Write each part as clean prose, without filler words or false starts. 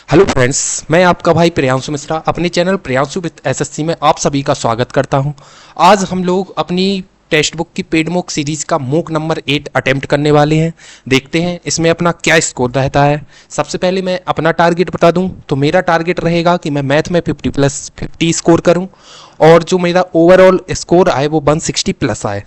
Hello friends, मैं आपका भाई प्रियांशु मिश्रा अपने चैनल प्रियांशु विद एसएससी में आप सभी का स्वागत करता हूं। आज हम लोग अपनी टेक्स्ट बुक की पेड मॉक सीरीज़ का मॉक नंबर 8 अटेम्प्ट करने वाले हैं। देखते हैं इसमें अपना क्या स्कोर रहता है। सबसे पहले मैं अपना टारगेट बता दूं तो मेरा टारगेट रहेगा कि मैं मैथ में 50+50 स्कोर करूं और जो मेरा ओवरऑल स्कोर आए वो 160 प्लस आए।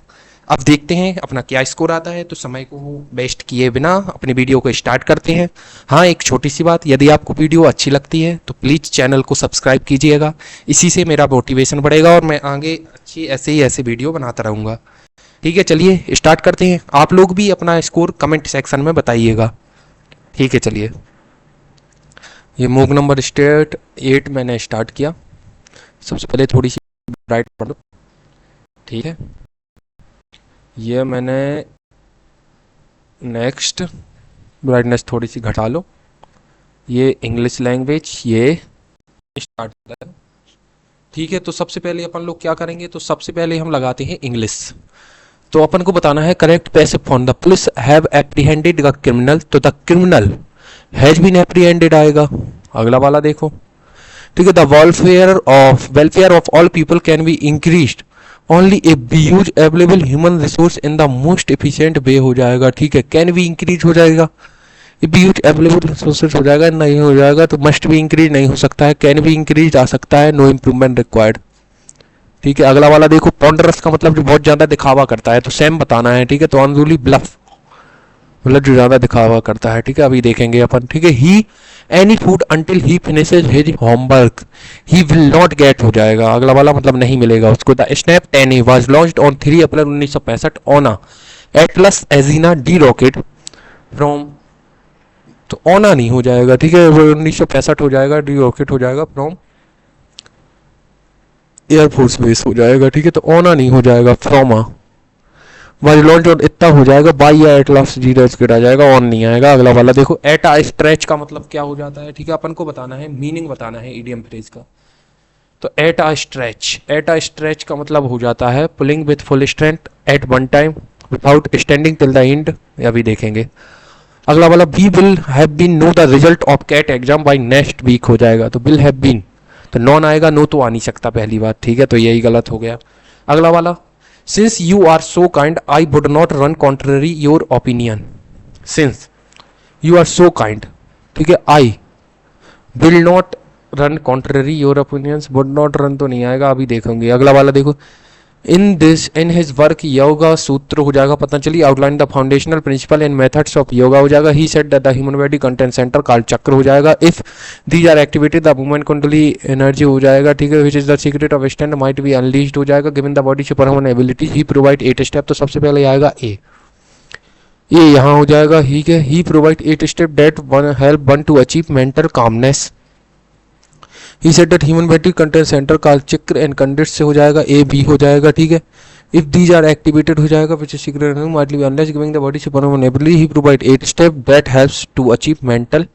अब देखते हैं अपना क्या स्कोर आता है। तो समय को वेस्ट किए बिना अपनी वीडियो को स्टार्ट करते हैं। हाँ, एक छोटी सी बात, यदि आपको वीडियो अच्छी लगती है तो प्लीज़ चैनल को सब्सक्राइब कीजिएगा। इसी से मेरा मोटिवेशन बढ़ेगा और मैं आगे अच्छी ऐसे वीडियो बनाता रहूँगा। ठीक है, चलिए स्टार्ट करते हैं। आप लोग भी अपना स्कोर कमेंट सेक्शन में बताइएगा। ठीक है, चलिए। ये मूव नंबर स्टेट 8 मैंने स्टार्ट किया। सबसे पहले थोड़ी सी ब्राइट पढ़ लो। ठीक है, ये मैंने नेक्स्ट ब्राइटनेस थोड़ी सी घटा लो। ये इंग्लिश लैंग्वेज ये स्टार्ट होता है। ठीक है, तो सबसे पहले अपन लोग क्या करेंगे, तो सबसे पहले हम लगाते हैं इंग्लिश। तो अपन को बताना है correct passive form. The police have apprehended the criminal, तो the criminal has been apprehended आएगा। अगला वाला देखो। ठीक है, the welfare of all people can be increased only a huge available human resource in the most efficient way हो जाएगा। ठीक है, कैन बी इंक्रीज हो जाएगा, ह्यूज अवेलेबल रिसोर्सेज हो जाएगा, नहीं हो जाएगा तो मस्ट भी इंक्रीज नहीं हो सकता है, कैन भी इंक्रीज आ सकता है, नो इम्प्रूवमेंट रिक्वायर्ड। ठीक है, अगला वाला देखो। पॉन्डरस का मतलब जो बहुत ज्यादा दिखावा करता है, तो सेम बताना है। ठीक है, तो अनरूली ब्लफ मतलब जो ज्यादा दिखावा करता है। ठीक है, अभी देखेंगे अपन। ठीक है, he any food until he finishes his homework, he will not get हो जाएगा। अगला वाला मतलब नहीं मिलेगा उसको। The snap 10 was launched on 3 April 1965 on a Atlas Agena D rocket from, तो ओना नहीं हो जाएगा। ठीक है, 1965 हो जाएगा, डी रॉकेट हो जाएगा, फ्रॉम एयरफोर्स बेस हो जाएगा। ठीक है, तो ओना नहीं हो जाएगा, फ्रॉम आ वाज लॉन्च और इतना हो जाएगा, बाई या एट लास्ट जीरो स्केट आ जाएगा, ऑन नहीं आएगा। अगला वाला देखो। एट आ स्ट्रेच का मतलब क्या हो जाता है। ठीक है, अपन को बताना है, मीनिंग बताना है ईडीएम फ्रेज का। तो एट आ स्ट्रेच का मतलब हो जाता है pulling with full strength at one time without standing till the end. अभी देखेंगे। अगला वाला, we will have been know the result of CAT exam by next week हो जाएगा, तो विल हैव बीन तो नॉन आएगा, नो तो आ नहीं सकता पहली बात। ठीक है, तो यही गलत हो गया। अगला वाला, since you are so kind I would not run contrary your opinion, since you are so kind. ठीक है, I will not run contrary your opinions, would not run तो नहीं आएगा, अभी देखेंगे। अगला वाला देखो। In his work yoga Sutra हो जाएगा Patanjali outline the foundational principle and methods of yoga हो जाएगा। He said that the human body content centre called chakra हो जाएगा। If these are activated the women kundali energy हो जाएगा। ठीक है, which is the secret of stand might be unleashed हो जाएगा। Given the body super human abilities he provide 8 step, तो सबसे पहले आएगा ए, ये यहाँ हो जाएगा। ठीक है, he provide 8 step that help one to achieve mental calmness. He said that human body content centre called chakra and condense से हो जाएगा, ए बी हो जाएगा। ठीक है, इफ दीज आर एक्टिवेटेड हो जाएगा, which is secret might be unless giving the body superhuman ability he provide 8 step that helps to achieve mental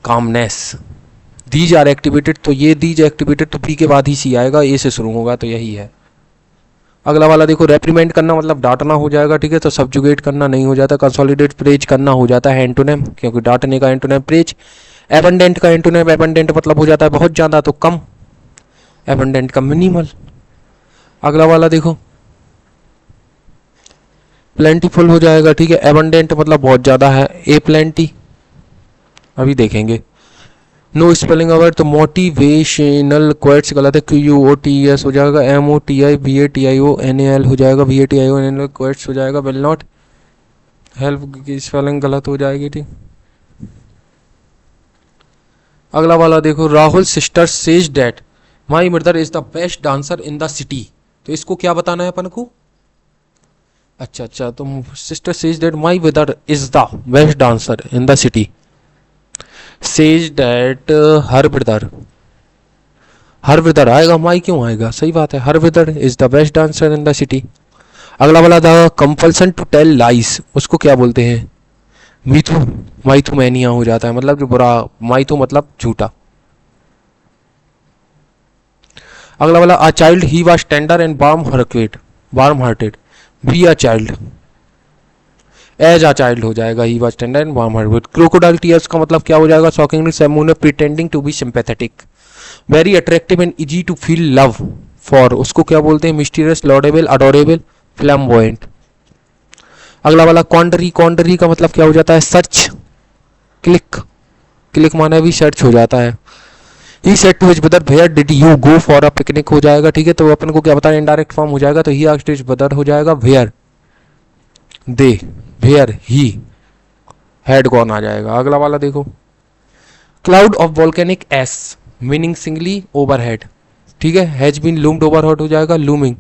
calmness. These are activated, तो ये दीज एक्टिवेटेड तो B के बाद ही सी आएगा, ए से शुरू होगा, तो यही है। अगला वाला देखो। रेप्रीमेंट करना मतलब डांटना हो जाएगा। ठीक है, तो सब्जुगेट करना नहीं हो जाता। कंसोलिडेट प्रेज करना हो जाता है एंटोनिम, क्योंकि डांटने का एंटोनिम प्रेज। एबंडेंट का एंटोनिम, एबंडेंट मतलब हो जाता है बहुत ज्यादा, तो कम। एबंडेंट का मिनिमल। अगला वाला देखो। प्लेंटीफुल हो जाएगा। ठीक है, एबंडेंट मतलब बहुत ज्यादा है, ए प्लेंटी। अभी देखेंगे। नो स्पेलिंग अवर, तो मोटिवेशनल क्वेट्स गलत है, Q U O T S हो जाएगा, M O T I V A T I O N A L हो जाएगा, V A T I O N L quotes हो जाएगा, विल नॉट हेल्प की स्पेलिंग गलत हो जाएगी। ठीक, अगला वाला देखो। Rahul sister says that my brother is the best dancer in the city, तो इसको क्या बताना है अपन को। अच्छा, तो sister says that my brother is the best dancer in the city. Says that her brother आएगा, माई क्यों आएगा, सही बात है, her brother is the best dancer in the city. अगला वाला द कंपल्सन टू टेल लाइस, उसको क्या बोलते हैं, मीथू माइथुमैनिया हो जाता है, मतलब जो बुरा, माइथू मतलब झूठा। अगला वाला, a child he was tender and warm hearted, be a child, as a child हो जाएगा, he was tender and warm hearted. Crocodile tears का मतलब क्या हो जाएगा, शॉकिंगली सैमून pretending to be sympathetic, very attractive and easy to feel love for, उसको क्या बोलते हैं, मिस्टीरियस, लॉडेबल, अडोरेबल, फ्लैम्बॉयंट। अगला वाला क्वांडरी, क्वांडरी का मतलब क्या हो जाता है, सर्च, क्लिक, क्लिक माना भी सर्च हो जाता है। He said to his brother where did you go for a picnic हो जाएगा, ठीक है, तो अपन को क्या बताया, इनडायरेक्ट फॉर्म हो जाएगा, तो ही आस्क्ड हिज ब्रदर हो जाएगा where they, where he had gone आ जाएगा। अगला वाला देखो, cloud of volcanic ash, meaning singly overhead, ठीक है, हैज बीन लूम्ड ओवरहेड हो जाएगा, लूमिंग,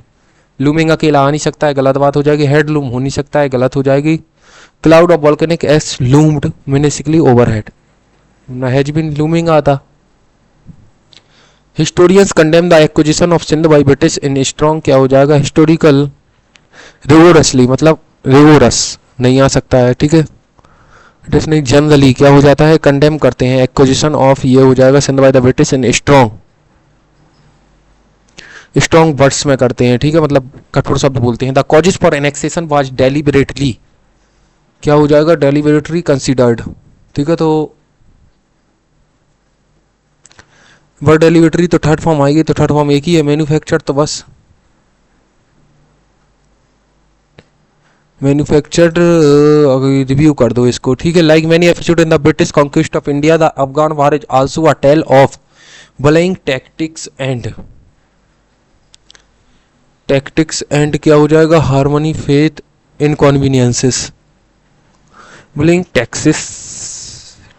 लूमिंग अकेला आ नहीं सकता है, गलत बात हो जाएगी, हेड लूम हो नहीं सकता है, गलत हो जाएगी। Cloud of volcanic ash loomed menacingly overhead, ना हैज बीन लूमिंग आता। Historians condemn the acquisition of Sindh by British in strong, क्या हो जाएगा, हिस्टोरिकल रिगोरसली, मतलब रिगोरस नहीं आ सकता है, ठीक है, ब्रिटिश नहीं, जनरली क्या हो जाता है, कंडेम करते हैं, एक्विजिशन ऑफ ये हो जाएगा signed by the British in strong, strong words में करते हैं, ठीक है, मतलब कठोर शब्द बोलते हैं। The causes for annexation was deliberately, क्या हो जाएगा, डेलिबरेटली कंसिडर्ड, ठीक है, तो वर्ड डेलिबरेटरी तो थर्ड फॉर्म आएगी, तो थर्ड फॉर्म एक ही है, मैन्युफैक्चर, तो बस मैन्युफैक्चर्ड, रिव्यू कर दो इसको, ठीक है। Like many episode in the British conquest of India, the Afghan war is also a tale of bullying tactics and क्या हो जाएगा, harmony, faith, inconveniences, bullying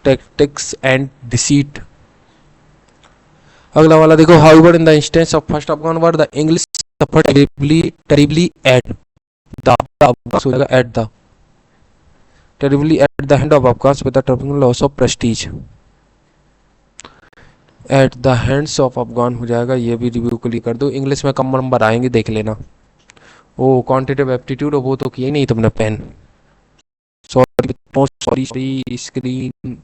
tactics and deceit. अगला वाला देखो, however in the instance of first Afghan war the English suffered terribly at the terribly at the hand of Afghans with the terrible loss of prestige, at the hands of Afghan हो जाएगा, ये भी review के लिए कर दो। English में कम number आएंगे, देख लेना। ओ क्वांटिटेटिव एप्टीट्यूड, वो तो किया ही नहीं तुमने, पेन, सॉरी स्क्रीन,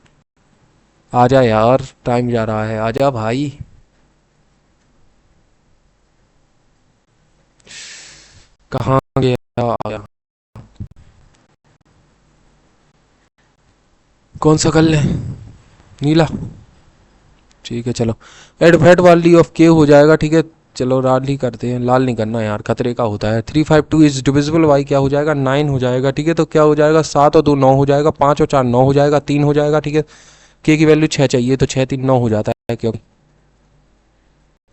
आजा यार, टाइम जा रहा है, आजा भाई, कहाँ गया, कौन सा कर लें, नीला, ठीक है, चलो। एडवेट वाली ऑफ के हो जाएगा, ठीक है, चलो लाल ही करते हैं, लाल नहीं करना यार, खतरे का होता है। 352 इज डिविजिबल बाई, क्या हो जाएगा, 9 हो जाएगा, ठीक है, तो क्या हो जाएगा, 7 और 2 9 हो जाएगा, 5 और 4 9 हो जाएगा, 3 हो जाएगा, ठीक है, के की वैल्यू 6 चाहिए, तो 6 3 9 हो जाता है, क्योंकि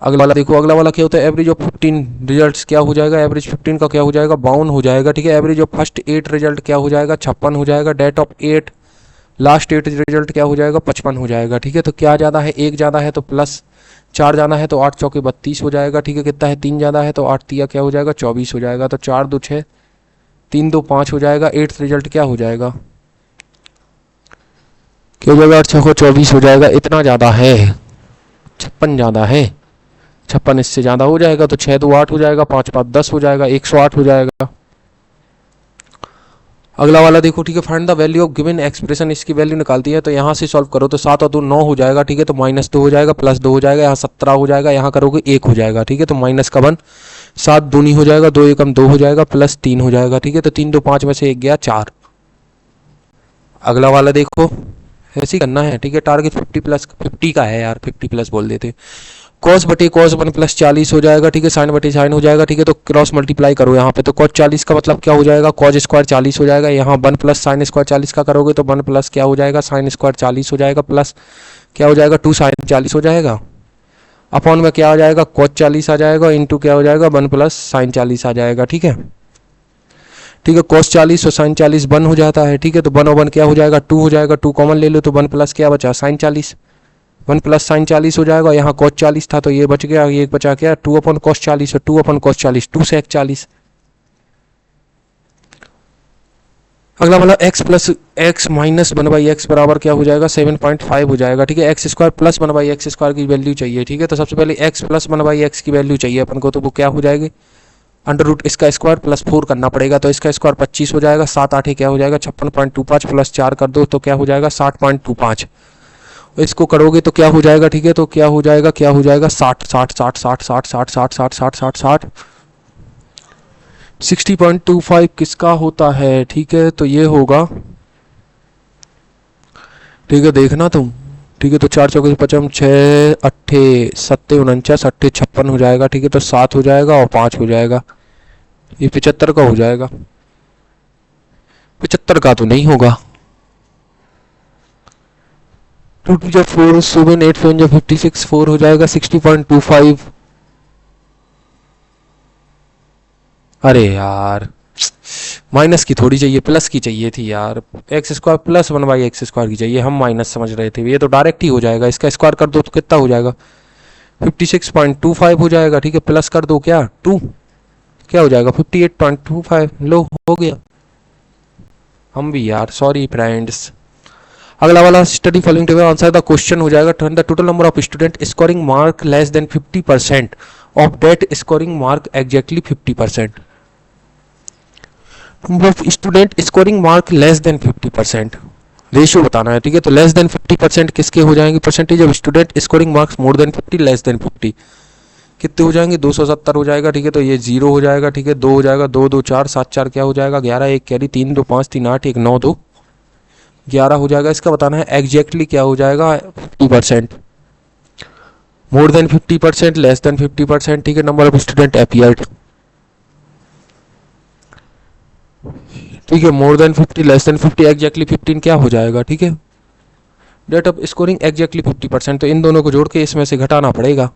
अगला वाला देखो, अगला वाला क्या होता है, एवरेज ऑफ 15 रिजल्ट्स, क्या हो जाएगा, एवरेज 15 का क्या हो जाएगा, 52 हो जाएगा, ठीक है, एवरेज ऑफ फर्स्ट 8 रिजल्ट क्या हो जाएगा, 56 हो जाएगा, डेट ऑफ 8 लास्ट 8 रिजल्ट क्या हो जाएगा, 55 हो जाएगा, ठीक है, तो क्या ज़्यादा है, 1 ज़्यादा है तो प्लस 4 ज़्यादा है तो 8 चौके 32 हो जाएगा, ठीक है, कितना है, 3 ज़्यादा है तो 8 तिया क्या हो जाएगा, 24 हो जाएगा, तो 4 2 6, 3 2 5 हो जाएगा, 8 रिजल्ट क्या हो जाएगा, क्या हो जाएगा, 8 6 24 हो जाएगा, इतना ज़्यादा है, 56 ज़्यादा है, 56 इससे ज़्यादा हो जाएगा, तो 6 2 8 हो जाएगा, 5 5 10 हो जाएगा, 108 हो जाएगा। अगला वाला देखो, ठीक है, find the value of given expression, इसकी वैल्यू निकालती है, तो यहाँ से सॉल्व करो, तो 7 और 2 9 हो जाएगा, ठीक है, तो -2 हो जाएगा, +2 हो जाएगा, यहाँ 17 हो जाएगा, यहाँ करोगे 1 हो जाएगा, ठीक है, तो माइनस का 1, 7 दूनी हो जाएगा, 2 एकम 2 हो जाएगा, +3 हो जाएगा, ठीक है, तो 3 2 5 में से 1 गया 4। अगला वाला देखो, ऐसे ही करना है, ठीक है, टारगेट 50 का है यार, 50+ बोल देते। कॉस बटे कॉस 1 + 40 हो जाएगा, ठीक है, साइन बटे साइन हो जाएगा, ठीक है, तो क्रॉस मल्टीप्लाई करो यहाँ पे, तो कॉस 40 का मतलब क्या हो जाएगा, कॉस स्क्वायर 40 हो जाएगा, यहाँ 1 + साइन स्क्वायर 40 का करोगे तो 1 + क्या हो जाएगा, साइन स्क्वायर 40 हो जाएगा, प्लस क्या हो जाएगा, 2 साइन 40 हो जाएगा, अपॉन में क्या आ जाएगा, कॉस 40 आ जाएगा, इंटू क्या हो जाएगा, 1 + साइन 40 आ जाएगा, ठीक है, ठीक है, कॉस 40 और साइन 40 1 हो जाता है, ठीक है, तो 1 और 1 क्या हो जाएगा, 2 हो जाएगा, 2 कॉमन ले लो, तो 1 + क्या बचा, साइन 40, 1 + साइन 40 हो जाएगा, यहाँ कॉस 40 था तो ये बच गया, ये बचा क्या, 2 अपॉन कॉस 40 और 2 अपॉन कॉस 40, 2 से 40। अगला वाला x + x - 1/x बराबर क्या हो जाएगा, 7.5 हो जाएगा, ठीक है, x² + 1/x² की वैल्यू चाहिए, ठीक है, तो सबसे पहले x + 1/x की वैल्यू चाहिए अपन को, तो वो क्या हो जाएगी, √ इसका स्क्वायर +4 करना पड़ेगा, तो इसका स्क्वायर 25 हो जाएगा, 7 8 क्या हो जाएगा, 56.25 + 4 कर दो तो क्या हो जाएगा, 60.25, इसको करोगे तो क्या हो जाएगा, ठीक है, तो क्या हो जाएगा, 60 60 60 60 60 60 60 60 60 60 60, 60.25 किसका होता है, ठीक है, तो ये होगा, ठीक है, देखना तुम, ठीक है, तो 4 × 4 = 56, 6 × 7 = 49, 8 × 56 हो जाएगा, ठीक है, तो 7 हो जाएगा और 5 हो जाएगा, ये 75 का हो जाएगा, 75 का तो नहीं होगा। 2 × 4 = 7, 8 × 4 = 56, 4 हो जाएगा 60.25। अरे यार, माइनस की थोड़ी चाहिए, प्लस की चाहिए थी यार, x² + 1/x² की चाहिए, हम माइनस समझ रहे थे, ये तो डायरेक्ट ही हो जाएगा, इसका स्क्वायर कर दो तो कितना हो जाएगा, 56.25 हो जाएगा, ठीक है, प्लस कर दो क्या 2, क्या हो जाएगा 58.25, लो हो गया। हम भी यार, सॉरी फ्रेंड्स। अगला वाला, study following table, answer the question हो जाएगा, the total number of student scoring mark less than 50% of that scoring mark exactly 50%। Number of student scoring mark less than 50%, ratio बताना है, ठीक है, तो लेस देन 50% किसके हो जाएंगे, percentage of student scoring marks more than 50 less than 50, कितने हो जाएंगे, 270 हो जाएगा, ठीक है, तो ये 0 हो जाएगा, ठीक है, 2 हो जाएगा, 2 2 4 7 4 क्या हो जाएगा 11, 1 कैरी, 3 2 5 3 8 1 9 2 11 हो जाएगा। इसका बताना है एग्जैक्टली क्या हो जाएगा 50%, मोर देन 50%, लेस देन 50%, ठीक है, नंबर ऑफ स्टूडेंट अपीयर्ड, ठीक है, more than 50 less than 50 exactly 15 क्या हो जाएगा, ठीक है, डेट ऑफ स्कोरिंग एग्जैक्टली 50%, तो इन दोनों को जोड़ के इसमें से घटाना पड़ेगा,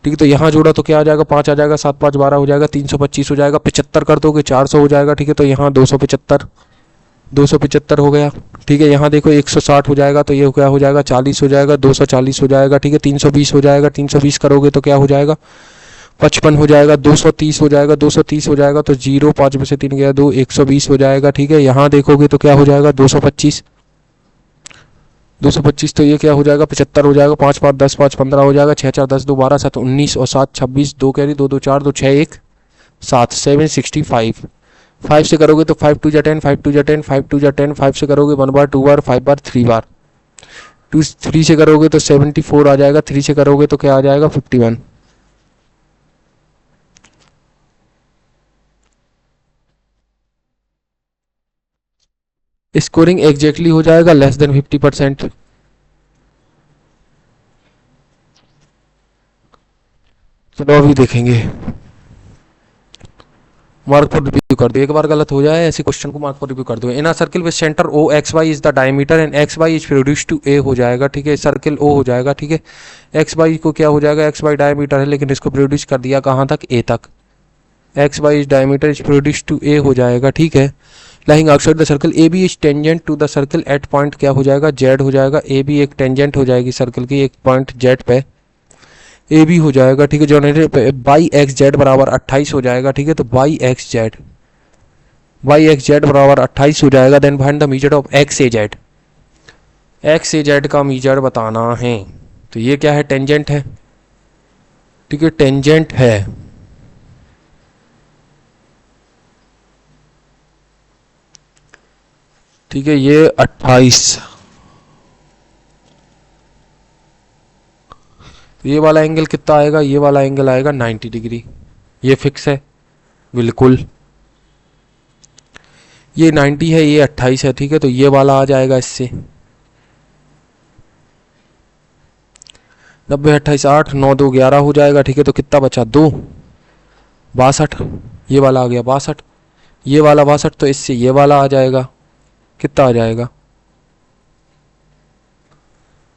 ठीक है, तो यहाँ जोड़ा तो क्या आ जाएगा 5 आ जाएगा, 7 5 12 हो जाएगा, 325 हो जाएगा, 75 कर दोगे 400 हो जाएगा, ठीक है, तो यहाँ 275 हो गया, ठीक है, यहाँ देखो 160 हो जाएगा, तो ये क्या हो जाएगा 40 हो जाएगा, 240 हो जाएगा, ठीक है, 320 हो जाएगा, 320 करोगे तो क्या हो जाएगा 55 हो जाएगा, 230 हो जाएगा, 230 हो जाएगा, तो 0 5 में से 3 गया 2, 120 हो जाएगा, ठीक है, यहाँ देखोगे तो क्या हो जाएगा 225, 225, तो ये क्या हो जाएगा 75 हो जाएगा, 5 5 10 5 15 हो जाएगा, 6 4 10 2 12 7 19 और 7 26, 2 कैरी 2 2 4 2 6 1 7 765, 5 से करोगे तो 5 2 10 5 2 10 5 2 10, 5 से करोगे 1 बार 2 बार 5 बार 3 बार, 3 से करोगे तो 74 आ जाएगा, 3 से करोगे तो क्या आ जाएगा 51। स्कोरिंग एग्जैक्टली हो जाएगा लेस देन 50%। चलो अभी देखेंगे, मार्क पर रिव्यू कर दो, एक बार गलत हो जाए ऐसे क्वेश्चन को मार्क पर रिव्यू कर दो। In a circle with centre O X Y is the diameter and X Y is produce to A हो जाएगा, ठीक है, सर्किल ओ हो जाएगा, ठीक है, एक्स वाई को क्या हो जाएगा, एक्स वाई डायमीटर है लेकिन इसको प्रोड्यूस कर दिया कहाँ तक ए तक, X Y is diameter is produce to A हो जाएगा, ठीक है, lying outside the circle A B is tangent to the circle at point क्या हो जाएगा जेड हो जाएगा, ए बी एक टेंजेंट हो जाएगी सर्कल की एक पॉइंट जेड पे, ए बी हो जाएगा, ठीक है, जो बाई एक्स जेड बराबर 28 हो जाएगा, ठीक है, तो बाई एक्स जेड बराबर 28 हो जाएगा। Then find the measure of X A Z का मीजर बताना है, तो ये क्या है टेंजेंट है, ठीक है, टेंजेंट है, ठीक है, ये 28, ये वाला एंगल कितना आएगा, ये वाला एंगल आएगा 90 डिग्री, ये फिक्स है बिल्कुल, ये 90 है, ये 28 है, ठीक है, तो ये वाला आ जाएगा इससे 90 28 8 9 2 11 हो जाएगा, ठीक है, तो कितना बचा 2 62, ये वाला आ गया 62, ये वाला 62, तो इससे ये वाला आ जाएगा, कितना आ जाएगा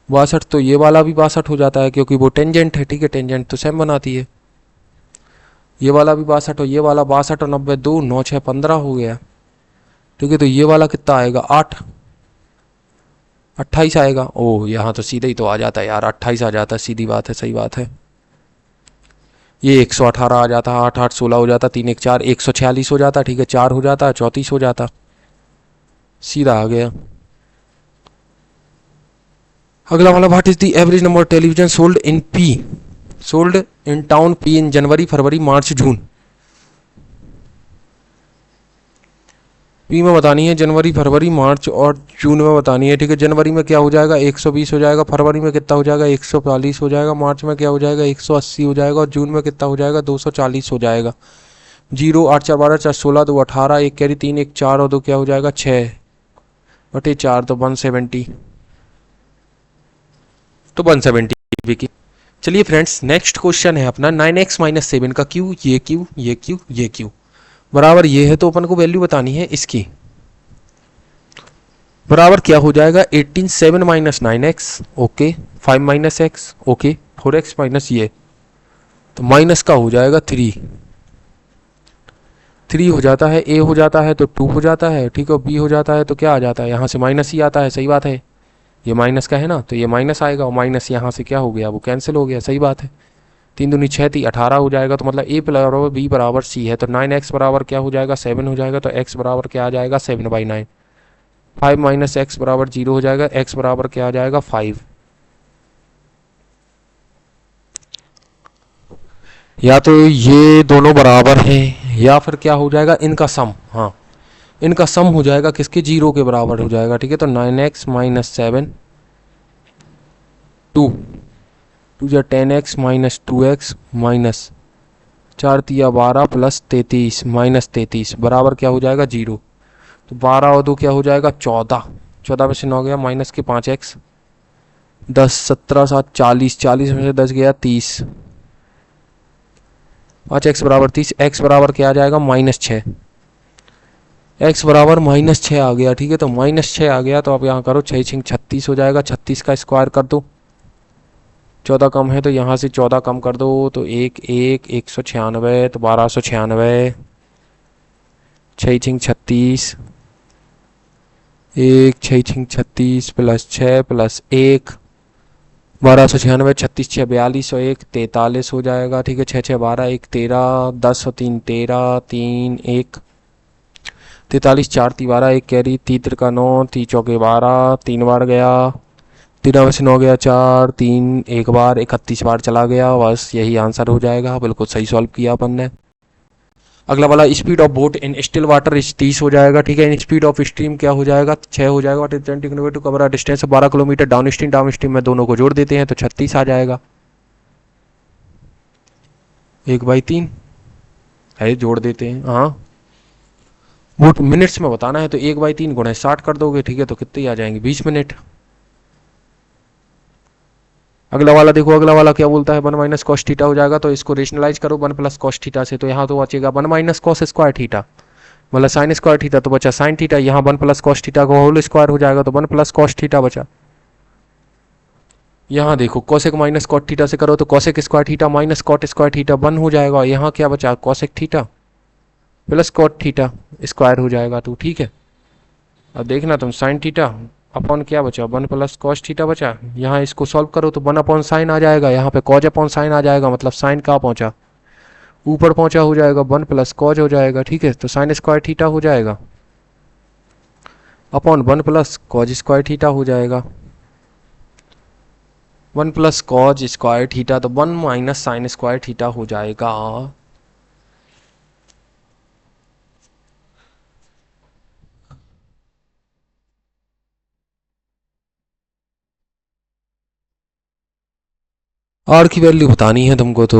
62, तो ये वाला भी 62 हो जाता है क्योंकि वो टेंजेंट है, ठीक है, टेंजेंट तो सेम बनाती है, ये वाला भी 62 और ये वाला 62 और 90 2 9 6 15 हो गया, ठीक है, तो ये वाला कितना आएगा 8 28 आएगा, ओह यहाँ तो सीधे ही तो आ जाता है यार, 28 आ जाता है, सीधी बात है, सही बात है, ये 118 आ जाता है, 8 8 16 हो जाता, 3 1 4 146 हो जाता, ठीक है, 4 हो जाता, 34 हो जाता, सीधा आ गया। अगला वाला, what is the average number of television sold in town P in January February March June, P में बतानी है, जनवरी फरवरी मार्च और जून में बतानी है, ठीक है, जनवरी में क्या हो जाएगा 120 हो जाएगा, फरवरी में कितना हो जाएगा 140 हो जाएगा, मार्च में क्या हो जाएगा 180 हो जाएगा और जून में कितना हो जाएगा 240 हो जाएगा। जीरो, 8 4 12 4 16, 2 18, एक कैरी 3 1 4 और 2 क्या हो जाएगा 6/4, तो 170, तो 170 विकी। चलिए फ्रेंड्स, नेक्स्ट क्वेश्चन है अपना 9x माइनस 7 का क्यू, ये क्यू, ये क्यू, ये क्यू बराबर ये है, तो अपन को वैल्यू बतानी है इसकी। बराबर क्या हो जाएगा 18 7 minus 9x, okay, 5 minus x, okay, 4x minus ये, तो माइनस का हो जाएगा 3 हो जाता है, a हो जाता है तो 2 हो जाता है, ठीक है, b हो जाता है तो क्या आ जाता है, यहाँ से माइनस ही आता है, सही बात है, ये माइनस का है ना, तो ये माइनस आएगा, और माइनस यहाँ से क्या हो गया, वो कैंसिल हो गया, सही बात है, 3 दूनी 6 थी 18 हो जाएगा, तो मतलब a बराबर b बराबर c है, तो 9x बराबर क्या हो जाएगा 7 हो जाएगा, तो x बराबर क्या आ जाएगा 7/9, 5 माइनस एक्स बराबर 0 हो जाएगा, x बराबर क्या आ जाएगा 5, या तो ये दोनों बराबर हैं या फिर क्या हो जाएगा इनका सम, हाँ इनका सम हो जाएगा किसके, 0 के बराबर हो जाएगा, ठीक है, तो 9x माइनस 7, 2 2 या 10x माइनस 2x माइनस 4 तिया 12 प्लस 33 माइनस 33 बराबर क्या हो जाएगा 0, तो 12 और 2 क्या हो जाएगा 14, 14 में से 9 गया माइनस के 5x, 10 17 7 40, 40 में से 10 गया 30, 5x बराबर 30, x बराबर क्या आ जाएगा -6, x बराबर -6 आ गया, ठीक है, तो -6 आ गया, तो आप यहाँ करो 6 6 36 हो जाएगा, 36 का स्क्वायर कर दो, 14 कम है तो यहाँ से 14 कम कर दो, तो 1 1 196, तो 1296, 6 6 36, 1 6 6 36 प्लस 6 प्लस 1, 1296, 36 6 42 और 1 43 हो जाएगा, ठीक है, 6 6 12 1 13, 10 और 3 13, 3 1 43, 4 ती 12, 1 कैरी, 3 त्रिका 9, 3 चौके 12, 3 बार गया, 13 में से 9 गया 4, 3 एक बार 31 बार चला गया, बस यही आंसर हो जाएगा, बिल्कुल सही सॉल्व किया अपन ने। अगला वाला speed of boat in still water 30 हो जाएगा, ठीक है, इन स्पीड ऑफ स्ट्रीम क्या हो जाएगा 6 हो जाएगा, 20 kilometre cover distance 12 kilometre, down stream में दोनों को जोड़ देते हैं तो 36 आ जाएगा, 1/3 है, जोड़ देते हैं, हाँ बोट मिनट्स में बताना है तो 1/3 गुणा 60 कर दोगे, ठीक है, तो कितने आ जाएंगे 20 मिनट। अगला वाला देखो, अगला वाला क्या बोलता है 1 माइनस कॉस थीटा हो जाएगा, तो इसको रेशनलाइज करो 1 प्लस कॉस थीटा से, तो यहाँ तो बचेगा 1 माइनस कॉस स्क्वायर थीटा, मतलब साइन स्क्वायर थीटा, तो बचा साइन थीटा, यहाँ 1 प्लस कॉस थीटा का होल स्क्वायर हो जाएगा, तो 1 प्लस कॉस थीटा बचा। यहाँ देखो कोसेक माइनस कॉट थीटा से करो तो cosec square theta minus cot square theta 1 हो जाएगा, यहाँ क्या बचा cosec theta plus cot theta square हो जाएगा, तो ठीक है। अब देखना तुम साइन थीटा अपॉन क्या बचा 1 प्लस कॉस थीटा बचा, यहाँ इसको सॉल्व करो तो 1 अपॉन साइन आ जाएगा, यहाँ पे कॉज अपॉन साइन आ जाएगा, मतलब साइन कहाँ पहुंचा ऊपर पहुंचा हो जाएगा, 1 प्लस कॉज हो जाएगा, ठीक है, तो साइन स्क्वायर थीटा हो जाएगा upon 1 plus cos square theta हो जाएगा, 1 प्लस कॉज स्क्वायर थीटा, तो 1 माइनस साइन स्क्वायर थीटा हो जाएगा। आर की वैल्यू बतानी है तुमको, तो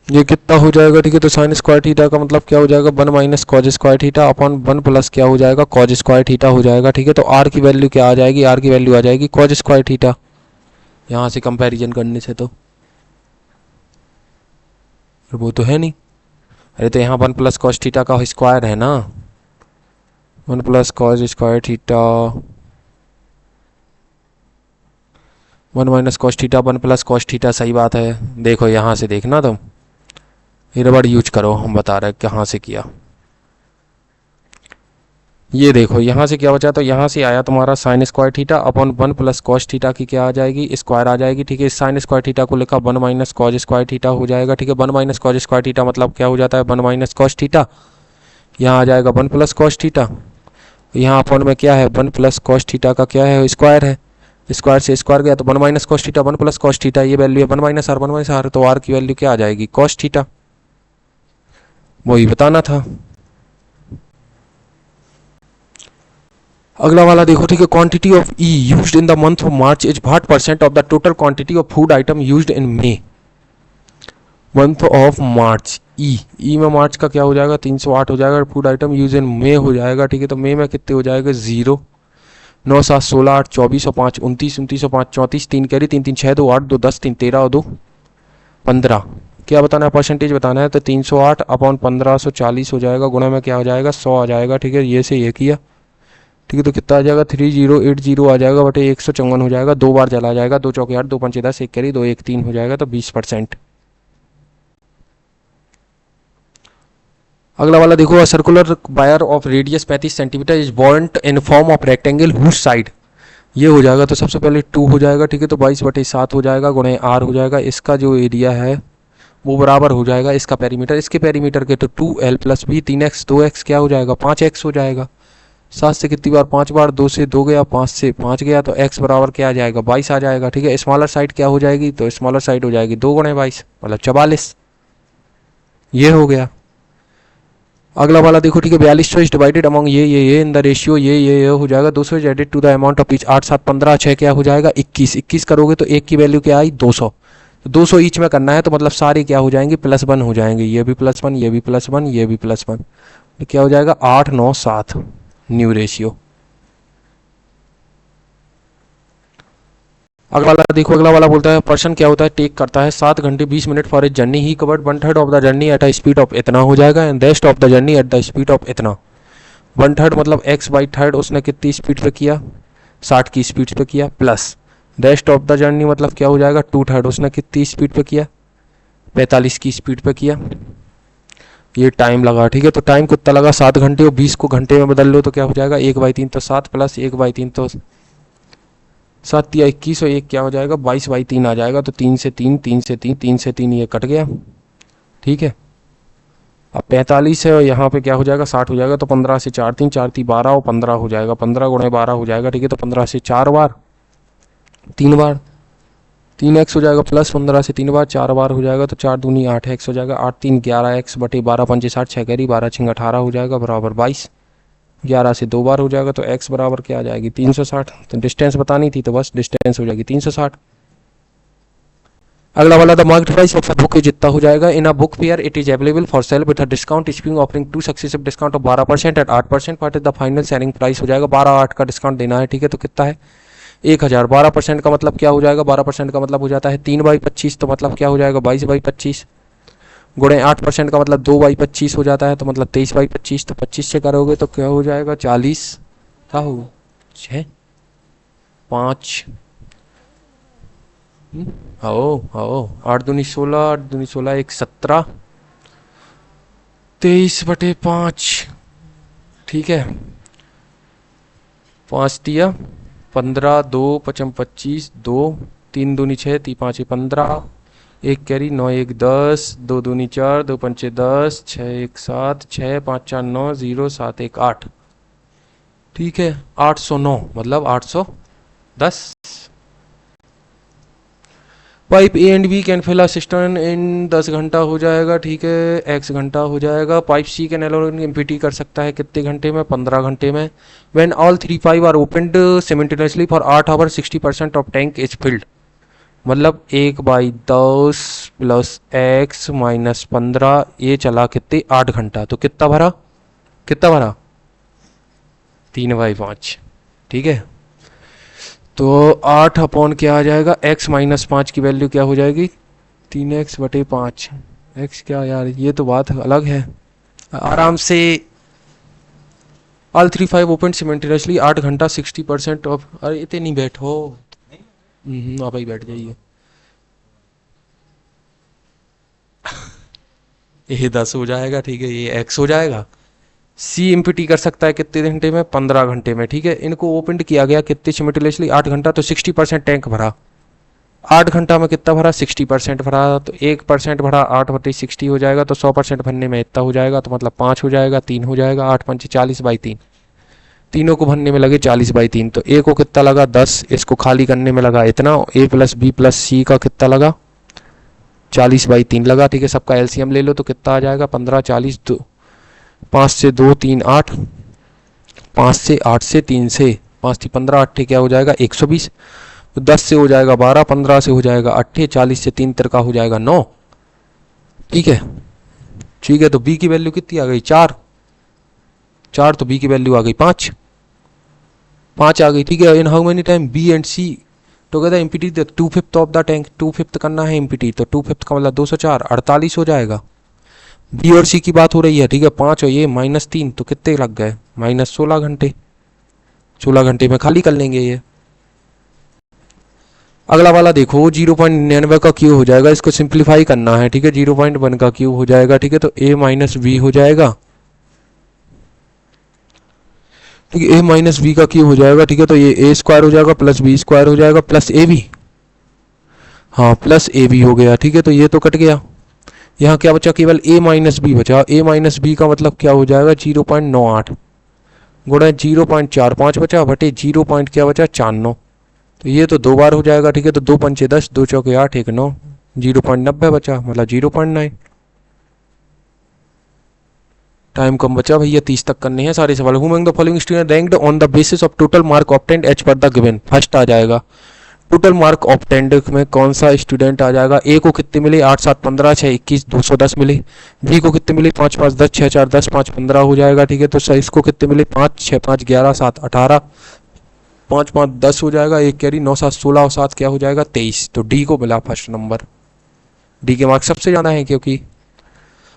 ये कितना हो जाएगा, ठीक है, तो साइन स्क्वायर थीटा का मतलब क्या हो जाएगा 1 minus cos square theta upon 1 plus क्या हो जाएगा कॉज स्क्वायर थीटा हो जाएगा, ठीक है, तो आर की वैल्यू क्या आ जाएगी, आर की वैल्यू आ जाएगी कॉज स्क्वायर थीटा, यहाँ से कंपैरिजन करने से, तो वो तो है नहीं, अरे तो यहाँ 1 प्लस कॉस थीटा का स्क्वायर है ना, 1 plus cos square theta 1 minus cos theta 1 plus cos theta, सही बात है, देखो यहाँ से देखना तुम ये रबड़ यूज करो, हम बता रहे हैं कहाँ से किया, ये देखो यहाँ से क्या बचा, तो यहाँ से आया तुम्हारा sine square theta upon 1 plus cos theta की क्या आ जाएगी स्क्वायर आ जाएगी, ठीक है, इस साइन स्क्वायर थीटा को लिखा 1 माइनस कॉज स्क्वायर थीटा हो जाएगा, ठीक है, 1 माइनस कॉज स्क्वायर थीटा मतलब क्या हो जाता है 1 माइनस कॉस थीटा, यहाँ आ जाएगा 1 प्लस कॉस थीटा, यहाँ अपॉन में क्या है 1 प्लस कॉस थीटा का क्या है स्क्वायर है, स्क्वायर से स्क्वायर गया तो 1 minus cos theta 1 plus cos theta, ये वैल्यू है 1 माइनस आर 1 माइनस आर, तो आर की वैल्यू क्या आ जाएगी कॉस थीटा, वही बताना था। अगला वाला देखो, ठीक है, quantity of E used in the month of March is what percent of the total quantity of food item used in May, month of March, E में मार्च का क्या हो जाएगा 308 हो जाएगा। फूड आइटम यूज इन मई हो जाएगा, ठीक है। तो मई में कितने हो जाएगा 0, 9 7 16 8 24 और 5 29, 29 और 5 34, 3 कैरी 3 3 6 2 8 2 10 3 13 और 2 15। क्या बताना है, परसेंटेज बताना है। तो 308 अपॉन 1540 हो जाएगा, गुणा में क्या हो जाएगा 100 आ जाएगा, ठीक है। ये से ये किया, ठीक है। तो कितना आ जाएगा 3080 आ जाएगा बटे 154 हो जाएगा। 2 बार चला जाएगा, 2 चौके 8 2 पंचे 10 1 कैरी 2 1 3 हो जाएगा, तो 20%। अगला वाला देखो, a circular wire of radius 35 centimetre is bound in form of rectangle whose side, ये हो जाएगा। तो सबसे पहले 2 हो जाएगा, ठीक है। तो 22/7 हो जाएगा, गुणे आर हो जाएगा। इसका जो एरिया है वो बराबर हो जाएगा इसका पेरीमीटर, इसके पेरीमीटर के। तो 2l + b 3x 2x क्या हो जाएगा 5x हो जाएगा। 7 से कितनी बार 5 बार, 2 से 2 गया, 5 से 5 गया, तो x बराबर क्या आ जाएगा 22 आ जाएगा, ठीक है। स्मॉलर साइड क्या हो जाएगी, तो स्मॉलर साइड हो जाएगी 2 × 22 मतलब 44, ये हो गया। अगला वाला देखो, ठीक है। 4200 इज डिवाइडेड अमॉन्ग ये इन द रेशियो ये हो जाएगा 200 is added to the amount of each. 8 7 15 6 क्या हो जाएगा 21, 21 करोगे तो एक की वैल्यू क्या आई 200। तो 200 ईच में करना है, तो मतलब सारे क्या हो जाएंगे +1 हो जाएंगे, ये भी +1 ये भी +1 ये भी +1, तो क्या हो जाएगा 8 9 7 न्यू रेशियो। अगला वाला देखो, अगला वाला बोलता है पर्सन क्या होता है, टेक करता है 7 घंटे 20 minute for a journey, he covered 1/3 of the journey at a speed of इतना हो जाएगा, and rest of the journey at the speed of इतना। 1/3 मतलब x/3 उसने कितनी स्पीड पे किया 60 की स्पीड पे किया, plus rest of the journey मतलब क्या हो जाएगा 2/3 उसने कितनी स्पीड पे किया 45 की स्पीड पे किया। ये टाइम लगा, ठीक है। तो टाइम कितना लगा 7 घंटे, और 20 को घंटे में बदल लो तो क्या हो जाएगा 1/3 तो 7 प्लस 1/3 तो 7 या 21 और 1 क्या हो जाएगा 22/3 आ जाएगा। तो 3 से 3 3 से 3 3 से 3 ये कट गया, ठीक है। अब 45 है और यहाँ पे क्या हो जाएगा 60 हो जाएगा, तो 15 से 4 3 4 3 12 और 15 हो जाएगा, 15 × 12 हो जाएगा, ठीक है। तो 15 से 4 बार 3 बार 3x हो जाएगा, प्लस 15 से 3 बार 4 बार हो जाएगा, तो 4 दूनी 8x हो जाएगा, 8 3 11x बटे 12 पंचे 60 6 कैरी 12 6 18 हो जाएगा बराबर 22। 11 से 2 बार हो जाएगा, तो x बराबर क्या आ जाएगी 360। तो डिस्टेंस बतानी थी, तो बस डिस्टेंस हो जाएगी 360। अगला वाला the market price of book जितना हो जाएगा in a book fair it is available for sale with a discount spring offering 2 successive discount of 12% at 8%। What is the final selling price हो जाएगा 12/8 का डिस्काउंट देना है, ठीक है। तो कितना है 1000। 12% का मतलब क्या हो जाएगा 12% का मतलब हो जाता है 3/25, तो मतलब क्या हो जाएगा 22/25, गुणे 8% का मतलब 2/25 हो जाता है, तो मतलब 23/25। तो 25 से करोगे तो क्या हो जाएगा 40 क्या हो 6 5 आओ 8 दूनी 16 8 दूनी 16 1 17 23/5, ठीक है। 5 दिया 15 2 5 25 2 3 दूनी 6 3 5 15 1 कैरी 9 1 10 2 दूनी 4 2 पंचे 10 6 1 7 6 5 4 9 0 7 1 8, ठीक है। 809 मतलब 810। Pipe A and B can fill a cistern in 10 घंटा हो जाएगा, ठीक है। x घंटा हो जाएगा। Pipe C can alone empty कर सकता है कितने घंटे में 15 घंटे में। When all 3 pipe are opened simultaneously for 8 hour 60% of tank is filled, मतलब 1/10 प्लस x माइनस 15 ये चला कितने 8 घंटा, तो कितना भरा 3/5, ठीक है। तो 8 अपॉन क्या आ जाएगा x - 5 की वैल्यू क्या हो जाएगी 3x/5। x क्या यार, ये तो बात अलग है। आराम से ऑल 3 5 ओपन सिमेंटेनियसली 8 घंटा 60% ऑफ। अरे इतने नहीं बैठो, आप ही बैठ जाइए। ये 10 हो जाएगा, ठीक है। ये x हो जाएगा। सी एम्प्टी कर सकता है कितने घंटे में 15 घंटे में, ठीक है। इनको ओपन किया गया कितने सिमिल्टेनियसली 8 घंटा, तो 60% टैंक भरा। 8 घंटा में कितना भरा 60% भरा, तो 1% भरा 8/60 हो जाएगा, तो 100% भरने में इतना हो जाएगा, तो मतलब 5 हो जाएगा 3 हो जाएगा 8 पंचे 40/3। तीनों को भरने में लगे 40/3, तो ए को कितना लगा 10, इसको खाली करने में लगा इतना। ए प्लस बी प्लस सी का कितना लगा 40/3 लगा, ठीक है। सबका एलसीएम ले लो तो कितना आ जाएगा 15 40 2 5 से 2 3 8 5 से 8 से 3 से 5 थी 15 8 क्या हो जाएगा 120। तो 10 से हो जाएगा 12 15 से हो जाएगा 8 40 से 3 का हो जाएगा 9। ठीक है। ठीक है, तो बी की वैल्यू कितनी आ गई, 4। 4 तो बी की वैल्यू आ गई 5। 5 आ गई। ठीक है, in how many time B and C together empty the 2/5 of the tank. 2/5 करना है एम्प्टी, तो 2/5 का मतलब 204, 48 हो जाएगा। बी और सी की बात हो रही है। ठीक है, 5 और ये -3 तो कितने लग गए, -16 घंटे। 16 घंटे में खाली कर लेंगे ये। अगला वाला देखो, 0.99 का क्यूब हो जाएगा, इसको सिंप्लीफाई करना है। ठीक है, 0.1 का क्यूब हो जाएगा। ठीक है, तो a माइनस बी हो जाएगा। ठीक है, a माइनस बी का क्यूब हो जाएगा। ठीक है, तो ये a स्क्वायर हो जाएगा प्लस b स्क्वायर हो जाएगा प्लस ए बी। हाँ, प्लस ए बी हो गया। ठीक है, तो ये तो कट गया। यहाँ क्या बचा, केवल a माइनस बी बचा। a माइनस बी का मतलब क्या हो जाएगा, 0.98 गुणा 0.45 बचा बटे 0 पॉइंट क्या बचा, 94। तो ये तो 2 बार हो जाएगा। ठीक है, तो 2 पंचे 10, 2 चौके 8, 1 9, 0.90 बचा, मतलब 0.9। टाइम कम बचा भैया, 30 तक करने हैं सारे सवाल। Who the following student ranked on the basis of total mark obtained as per the given. First आ जाएगा टोटल मार्क ऑब्टेन्ड में कौन सा स्टूडेंट आ जाएगा। ए को कितने मिले, 8 7 15, 6 21, 210 मिले। बी को कितने मिले, 5 5 10, 6 4 10, 5 15 हो जाएगा। ठीक है, तो इसको कितने मिले, 5 6 5 11 7 18, 5 5 10 हो जाएगा। एक कैरी 9 7 16 और 7 क्या हो जाएगा, 23। तो डी को मिला फर्स्ट नंबर। डी के मार्क्स सबसे ज़्यादा हैं क्योंकि।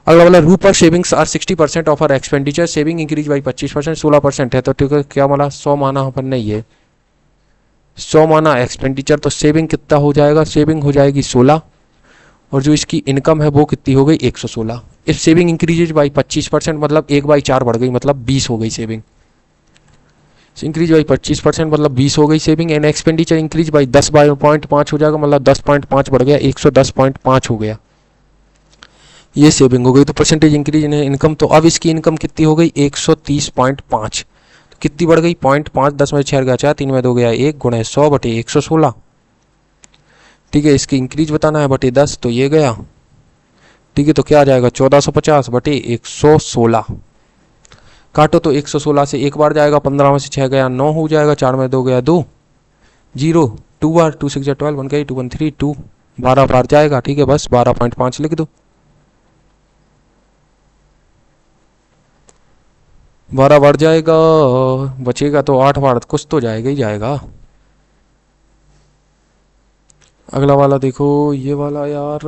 अगला वाला, रूपर savings are 60% of our expenditure, saving increase by 25%, 16% है। तो ठीक है, क्या मिला, 100 माना अपन ने, ये 100 माना एक्सपेंडिचर, तो सेविंग कितना हो जाएगा, सेविंग हो जाएगी 16, और जो इसकी इनकम है वो कितनी हो गई, 116। इफ सेविंग इंक्रीजेज बाई 25% मतलब 1/4 बढ़ गई, मतलब 20 हो गई सेविंग। इंक्रीज बाई 25% मतलब 20 हो गई saving. And expenditure increase by 10/5 हो जाएगा, मतलब 10.5 बढ़ गया, 110.5 हो गया, ये सेविंग हो गई। तो परसेंटेज इंक्रीज इन इनकम, तो अब इसकी इनकम कितनी हो गई, 130.5। तो कितनी बढ़ गई, 0.5, 10 में 6 गया 4, 3 में 2 गया 1, गुणे 100 बटे 116। ठीक है, इसकी इंक्रीज बताना है बटे 10, तो ये गया। ठीक है, तो क्या आ जाएगा, 1450 बटे 116। काटो तो 116 से एक बार जाएगा, 15 में से 6 गया 9 हो जाएगा, 4 में 2 गया 2, 0 2 बार, 2 6 12 1 गई, 2 1 3 2, 12 बार जाएगा। ठीक है, बस 12.5 लिख दो। 12 बार जाएगा, बचेगा तो 8 बार, कुछ तो जाएगा ही जाएगा। अगला वाला देखो, ये वाला यार,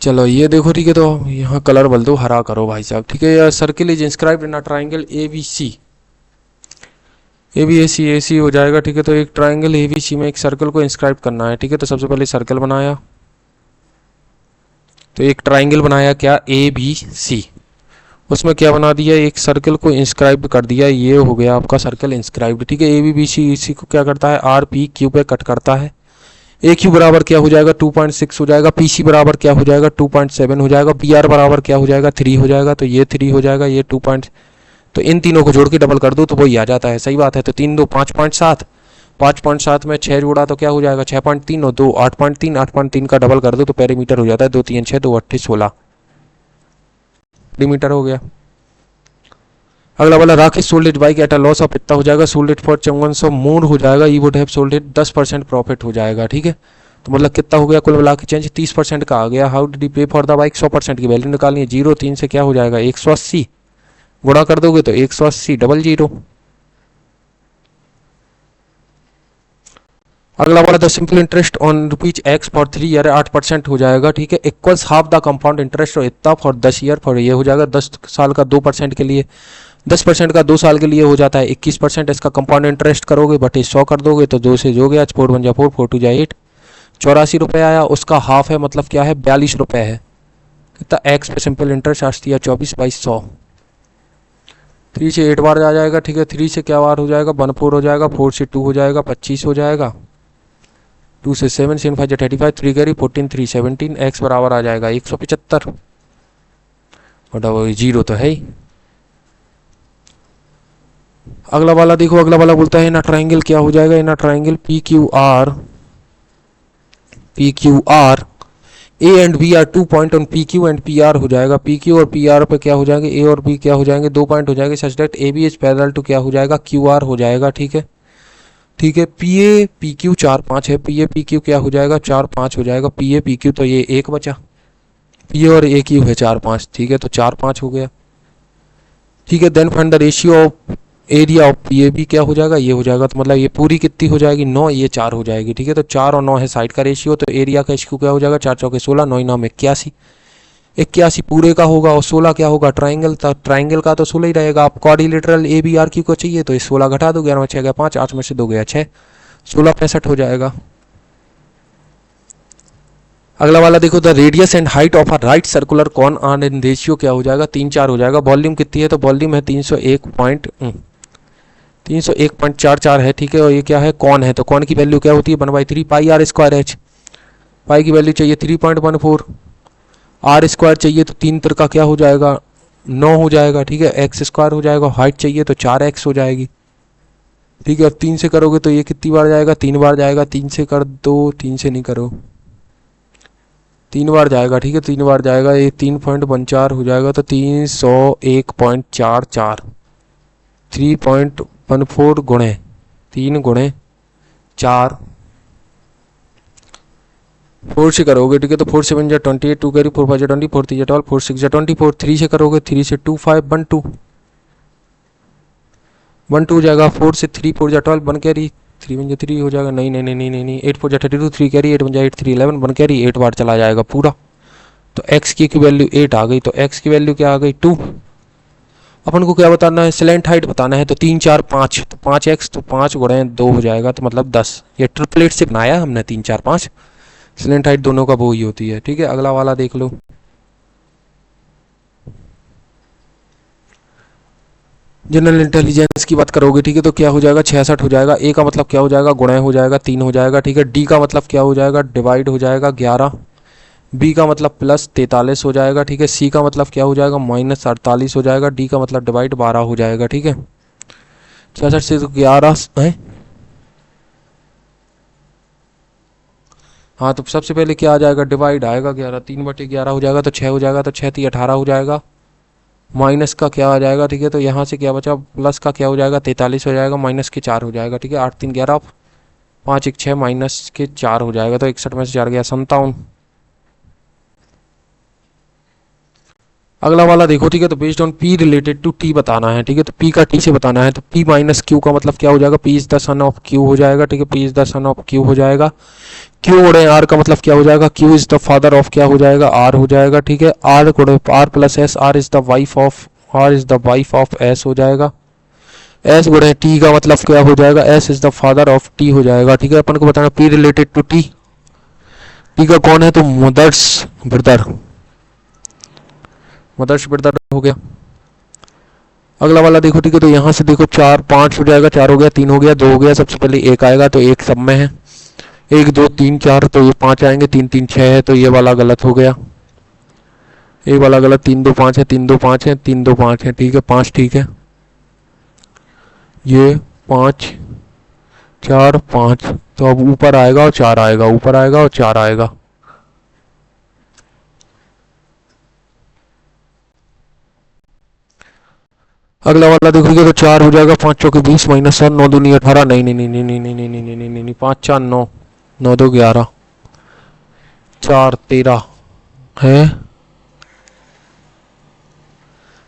चलो ये देखो। ठीक है, तो यहाँ कलर बदल दो, हरा करो भाई साहब। ठीक है, यार circle is inscribed in a triangle A B C. A B A C हो जाएगा। ठीक है, तो एक ट्राइंगल ए बी सी में एक सर्कल को इंस्क्राइब करना है। ठीक है, तो सबसे पहले सर्कल बनाया, तो एक ट्राइंगल बनाया क्या, ए बी सी। उसमें क्या बना दिया, एक सर्कल को इंस्क्राइब कर दिया, ये हो गया आपका सर्कल इंस्क्राइब्ड। ठीक है, ए बी बी सी इसी को क्या करता है, आर पी क्यू पे कट करता है। ए क्यू बराबर क्या हो जाएगा, 2.6 हो जाएगा। पी सी बराबर क्या हो जाएगा, 2.7 हो जाएगा। बी आर बराबर क्या हो जाएगा, 3 हो जाएगा। तो ये 3 हो जाएगा, ये 2. तो इन तीनों को जोड़ के डबल कर दो तो वही आ जाता है। सही बात है। तो 3 2 5.7, 5.7 में 6 जोड़ा तो क्या हो जाएगा, 6.3 और 2 8.3, 8.3 का डबल कर दो तो पेरीमीटर हो जाता है 2 3 6 2 8 16 पेरीमीटर हो गया। अगला वाला, Rakesh sold it bike at a loss of इतना हो जाएगा, सोल्ड इट फॉर 5400 मोर हो जाएगा, I would have sold it 10% profit हो जाएगा। ठीक है, तो मतलब कितना हो गया कुल मिला के चेंज, 30% का आ गया। हाउ डिड ही पे फॉर द बाइक, 100% की वैल्यू निकालनी है। 0 3 से क्या हो जाएगा, 180 गुणा कर दोगे तो 180 00। अगला वाला, the simple interest on rupees x for 3 year 8% हो जाएगा। ठीक है, equals half the compound interest और इतना फॉर 10 ईयर, फॉर ये हो जाएगा 10 साल का 2% के लिए, 10% का 2 साल के लिए हो जाता है 21%। इसका कंपाउंड इंटरेस्ट करोगे बटे 100 कर दोगे तो 2 से जो गया, 4 1 जा 4, 4 2 जा 8, 84 रुपये आया। उसका हाफ है, मतलब क्या है, 42 रुपये है। कितना, एक्स पे सिंपल इंटरेस्ट आज दिया 24/100। 3 से 8 बार आ जाएगा। ठीक है, 3 से क्या बार हो जाएगा, 1 4 हो जाएगा, 4 से 2 हो जाएगा, 25 हो जाएगा, 2 से 7 7 5 35, 3 कैरी 14 3 17, एक्स बराबर आ जाएगा 175 और 0 तो है ही। अगला वाला देखो, अगला वाला बोलता है ना ट्राइंगल क्या हो जाएगा, ना triangle P Q R A and B are 2 point on P Q and P R हो जाएगा। पी क्यू और पी आर पे क्या हो जाएंगे, ए और बी क्या हो जाएंगे, 2 पॉइंट हो जाएंगे, such that A B is parallel to क्या हो जाएगा, क्यू आर हो जाएगा। ठीक है, ठीक है। पी ए पी क्यू 4 5 है, पी ए पी क्यू क्या हो जाएगा 4 5 हो जाएगा, पी ए पी क्यू तो ये एक बचा, पी ए और ए क्यू है 4 5, ठीक है तो 4 5 हो गया। ठीक है, then find the ratio of area of P A B क्या हो जाएगा ये हो जाएगा, तो मतलब ये पूरी कितनी हो जाएगी 9, ये 4 हो जाएगी। ठीक है, तो 4 और 9 है साइड का रेशियो, तो एरिया का एचक्यू क्या हो जाएगा 4 चौके 16, 9 9 81, 81 पूरे का होगा, और 16 क्या होगा ट्राइंगल, ट्राइंगल का तो 16 ही रहेगा। आप quadrilateral A B R Q को चाहिए तो ये 16 घटा दो, 11 में 6 गया 5, 8 में से 2 गया 6, 16 65 हो जाएगा। अगला वाला देखो, the radius and height of a right circular cone on in ratio क्या हो जाएगा 3 4 हो जाएगा। वॉल्यूम कितनी है, तो वॉल्यूम है 301.44 है। ठीक है, और ये क्या है कॉन है, तो कॉन की वैल्यू क्या होती है 1/3 पाई आर स्क्वायर एच, पाई की वैल्यू चाहिए 3.14, आर स्क्वायर चाहिए तो 3 का क्या हो जाएगा 9 हो जाएगा। ठीक है, एक्स स्क्वायर हो जाएगा, हाइट चाहिए तो 4x हो जाएगी। ठीक है, और 3 से करोगे तो ये कितनी बार जाएगा 3 बार जाएगा, 3 से कर दो, 3 से नहीं करो, 3 बार जाएगा। ठीक है, 3 बार जाएगा, ये 3.14 हो जाएगा, तो 301.44, 3.14 गुणे 3 गुणे 4, 4 से करोगे। ठीक है, तो 4 7 जा 28, 2 कैरी 4 5 जा 20, 4 3 जा 12, 4 6 जा 24, 3 से करोगे 3 से 2 5 1 2 1 2 जाएगा, 4 से 3 4 जा 12, 1 कैरी 3 1 जा 3 हो जाएगा, नहीं नहीं नहीं नहीं नहीं नहीं 8 4 जा 32, 3 कैरी 8 1 जा 8 3 11, 1 कैरी 8 बार चला जाएगा पूरा, तो x की वैल्यू 8 आ गई, तो x की वैल्यू क्या आ गई 2। अपन को क्या बताना है स्लैंट हाइट बताना है, तो 3 4 5, तो 5x तो 5 गुणे 2 हो जाएगा, तो मतलब 10, ये ट्रिपलेट से बनाया हमने 3 4 5, स्लैंट हाइट दोनों का वो ही होती है। ठीक है, अगला वाला देख लो, जनरल इंटेलिजेंस की बात करोगे। ठीक है, तो क्या हो जाएगा 66 हो जाएगा, ए का मतलब क्या हो जाएगा गुणा हो जाएगा 3 हो जाएगा। ठीक है, डी का मतलब क्या हो जाएगा डिवाइड हो जाएगा 11, बी का मतलब प्लस 43 हो जाएगा। ठीक है, सी का मतलब क्या हो जाएगा माइनस 48 हो जाएगा, डी का मतलब डिवाइड 12 हो जाएगा। ठीक है, 66 से तो 11 है, हाँ तो सबसे पहले क्या आ जाएगा डिवाइड आएगा 11, 3/11 हो जाएगा, तो 6 हो जाएगा, तो 6 3 18 हो जाएगा, माइनस का क्या आ जाएगा। ठीक है, तो यहाँ से क्या बचा प्लस का क्या हो जाएगा 43 हो जाएगा, माइनस के 4 हो जाएगा। ठीक है, 8 3 11, 5 1 6 माइनस के 4 हो जाएगा, तो 61 में से 4 गया 57। अगला वाला देखो। ठीक है, तो based on P related to T बताना है। ठीक है, तो पी का टी से बताना है, तो पी माइनस क्यू का मतलब क्या हो जाएगा P is the son of Q हो जाएगा। ठीक है, P is the son of Q हो जाएगा। क्यू गुणे आर का मतलब क्या हो जाएगा Q is the father of क्या हो जाएगा आर हो जाएगा। ठीक है, आर गुणे R plus S, R is the wife of S हो जाएगा। एस गुणे टी का मतलब क्या हो जाएगा S is the father of T हो जाएगा। ठीक है, अपन को बताना P related to T, T का कौन है तो मदर्स ब्रदर, मदर्स ब्रदर हो गया। अगला वाला देखो। ठीक है, तो यहाँ से देखो 4 5 हो जाएगा, 4 हो गया, 3 हो गया, 2 हो गया, सबसे पहले 1 आएगा, तो 1 सब में है, 1 2 3 4, तो ये 5 आएंगे, 3 3 6 है, तो ये वाला गलत हो गया, ये वाला गलत, 3 2 5 है, 3 2 5 है, 3 2 5 है। ठीक है, 5 ठीक है, ये 5 4 5, तो अब ऊपर आएगा और 4 आएगा, ऊपर आएगा और 4 आएगा। अगला वाला देखोगे तो 4 हो जाएगा, 5 चौके 20 माइनस 7, 9 दूनी 18, नहीं नहीं नहीं नहीं नहीं नहीं नहीं नहीं नहीं नहीं नहीं 5 4 9, 9 2 11, 4 13 है,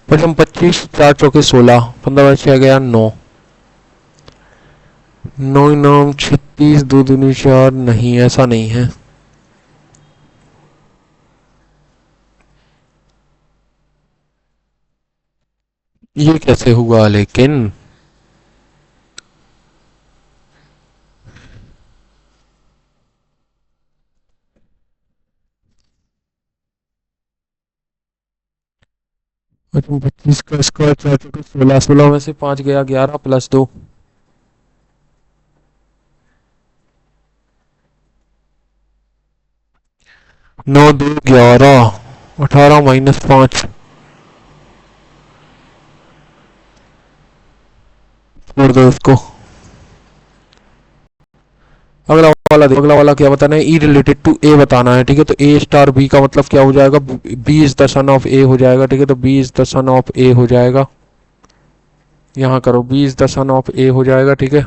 5 25, 4 चौके 16, 15 6 गया 9, 9 9 36, 2 दूनी 4, नहीं ऐसा नहीं है। ये कैसे हुआ लेकिन, अच्छा 25 का स्क्वायर 4 चौके 16, 16 में से 5 गया 11 प्लस 2, 9 2 11, 18 माइनस 5, छोड़ दो इसको। अगला वाला क्या बताना है ई रिलेटेड टू ए बताना है। ठीक है, तो ए स्टार बी का मतलब क्या हो जाएगा B is the son of A हो जाएगा। ठीक है, तो B is the son of A हो जाएगा, यहाँ करो B is the son of A हो जाएगा। ठीक है,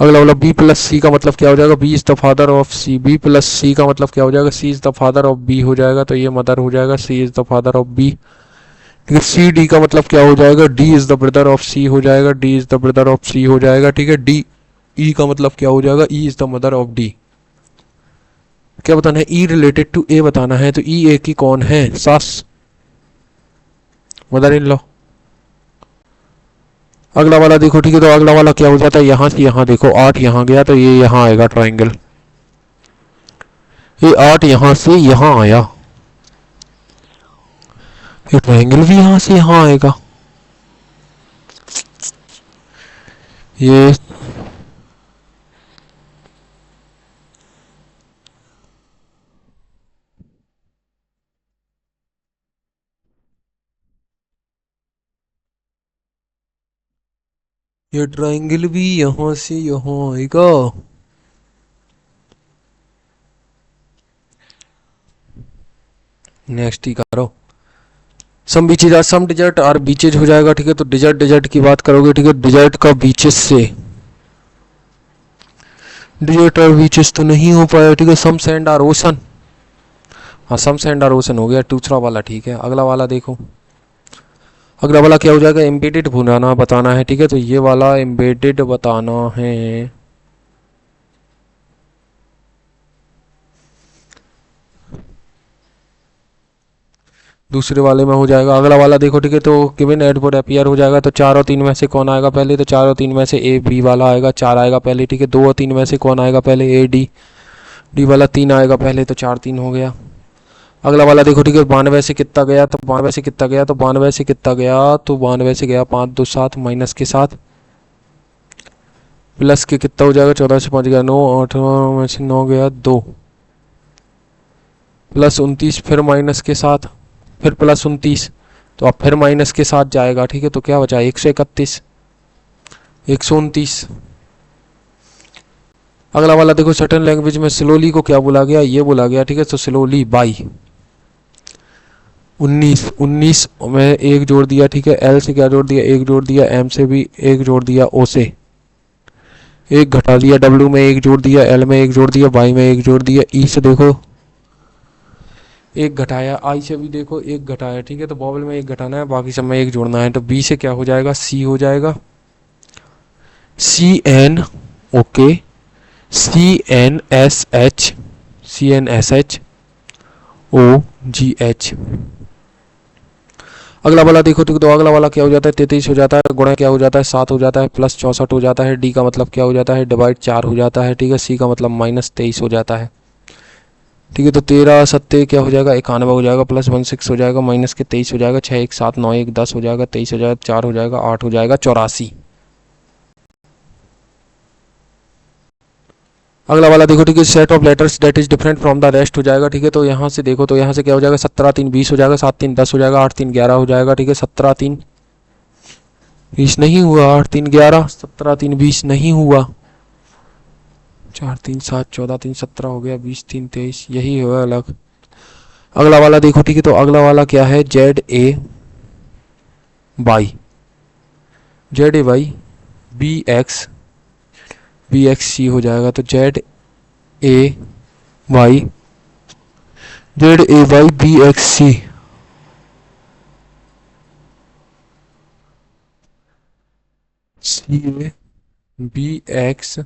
अगला वाला बी प्लस सी का मतलब क्या हो जाएगा, B is the father of C, B plus C का मतलब क्या हो जाएगा, C is the father of B हो जाएगा, तो ये मदर हो जाएगा, C is the father of B. ठीक है, सी डी का मतलब क्या हो जाएगा, D is the brother of C हो जाएगा, D is the brother of C हो जाएगा। ठीक है, डी ई का मतलब क्या हो जाएगा, E is the mother of D. क्या बताना है, ई रिलेटेड टू ए बताना है, तो ई ए की कौन है, सास, मदर इन लॉ। अगला वाला देखो, ठीक है, तो अगला वाला क्या हो जाता है, यहाँ से यहाँ देखो 8 यहाँ गया तो ये यहाँ आएगा ट्राइंगल, ये 8 यहाँ से यहाँ आया, ये ट्राइंगल भी यहाँ से यहाँ आएगा। ये ट्राइंगल भी यहाँ से यहाँ आएगा। नेक्स्ट ही करो, some beaches are some desert are beaches हो जाएगा। ठीक है, तो डिजर्ट डिजर्ट की बात करोगे, ठीक है, डिजर्ट का बीचेस से, डिजर्ट और बीचेस तो नहीं हो पाया। ठीक है, सम सैंड आर ओशन, हाँ सम सैंड आर ओशन हो गया, दूसरा वाला ठीक है। अगला वाला देखो, अगला वाला क्या हो जाएगा, एम्बेडेड बनाना बताना है। ठीक है, तो ये वाला एम्बेडेड बताना है। दूसरे वाले में हो जाएगा। अगला वाला देखो, ठीक है, तो गिवन एडवर्ड अपीयर हो जाएगा, तो 4 और 3 में से कौन आएगा पहले, तो 4 और 3 में से ए बी वाला आएगा, 4 आएगा पहले। ठीक है, 2 और 3 में से कौन आएगा पहले, ए डी, डी वाला 3 आएगा पहले, तो 4 3 हो गया। अगला वाला देखो, ठीक है, 92 से कितना गया, तो 92 से कितना गया, तो 92 से कितना गया, तो 92 से गया 5 2 7, माइनस के साथ प्लस के कितना हो जाएगा, 14 से 5 गया 9, 8 में से 9 गया 2, प्लस 29, फिर माइनस के साथ, फिर प्लस 29, तो अब फिर माइनस के साथ जाएगा। ठीक है, तो क्या बचा 131, 129। अगला वाला देखो, सर्टेन लैंग्वेज में स्लोली को क्या बोला गया, ये बोला गया। ठीक है, तो स्लोली बाई 19 में एक जोड़ दिया। ठीक है, एल से क्या जोड़ दिया, एक जोड़ दिया, एम से भी एक जोड़ दिया, ओ से एक घटा दिया, डब्ल्यू में एक जोड़ दिया, एल में एक जोड़ दिया, वाई में एक जोड़ दिया, ई से देखो एक घटाया, आई से भी देखो एक घटाया। ठीक है, तो बॉबल में एक घटाना है, बाकी सब में एक जोड़ना है। तो बी से क्या हो जाएगा, सी हो जाएगा, C N, okay, C N S H, C N S H O G H. अगला वाला देखो, तो अगला वाला क्या हो जाता है, 33 हो जाता है, गुणा क्या हो जाता है, 7 हो जाता है, प्लस 64 हो जाता है। डी का मतलब क्या हो जाता है, डिवाइड 4 हो जाता है। ठीक है, सी का मतलब माइनस 23 हो जाता है। ठीक है, तो 13 सत्ते क्या हो जाएगा, 91 हो जाएगा, प्लस 16 हो जाएगा, माइनस के 23 हो जाएगा, 6 1 7 9 1 10 हो जाएगा, 23 हो जाएगा, 4 हो जाएगा, 8 हो जाएगा, 84। अगला वाला देखो, ठीक है, set of letters that is different from the rest हो जाएगा। ठीक है, तो यहाँ से देखो, तो यहाँ से क्या हो जाएगा, 17 3 20 हो जाएगा, 7 3 10 हो जाएगा, 8 3 11 हो जाएगा। ठीक है, 17 3 20 नहीं हुआ, 8 3 11, 17 3 20 नहीं हुआ, 4 3 7 14 3 17 हो गया, 20 3 23, यही होगा अलग। अगला वाला देखो, ठीक है, तो अगला वाला क्या है, Z A Y, Z A Y B X C हो जाएगा। तो Z A Y B X C, C A B X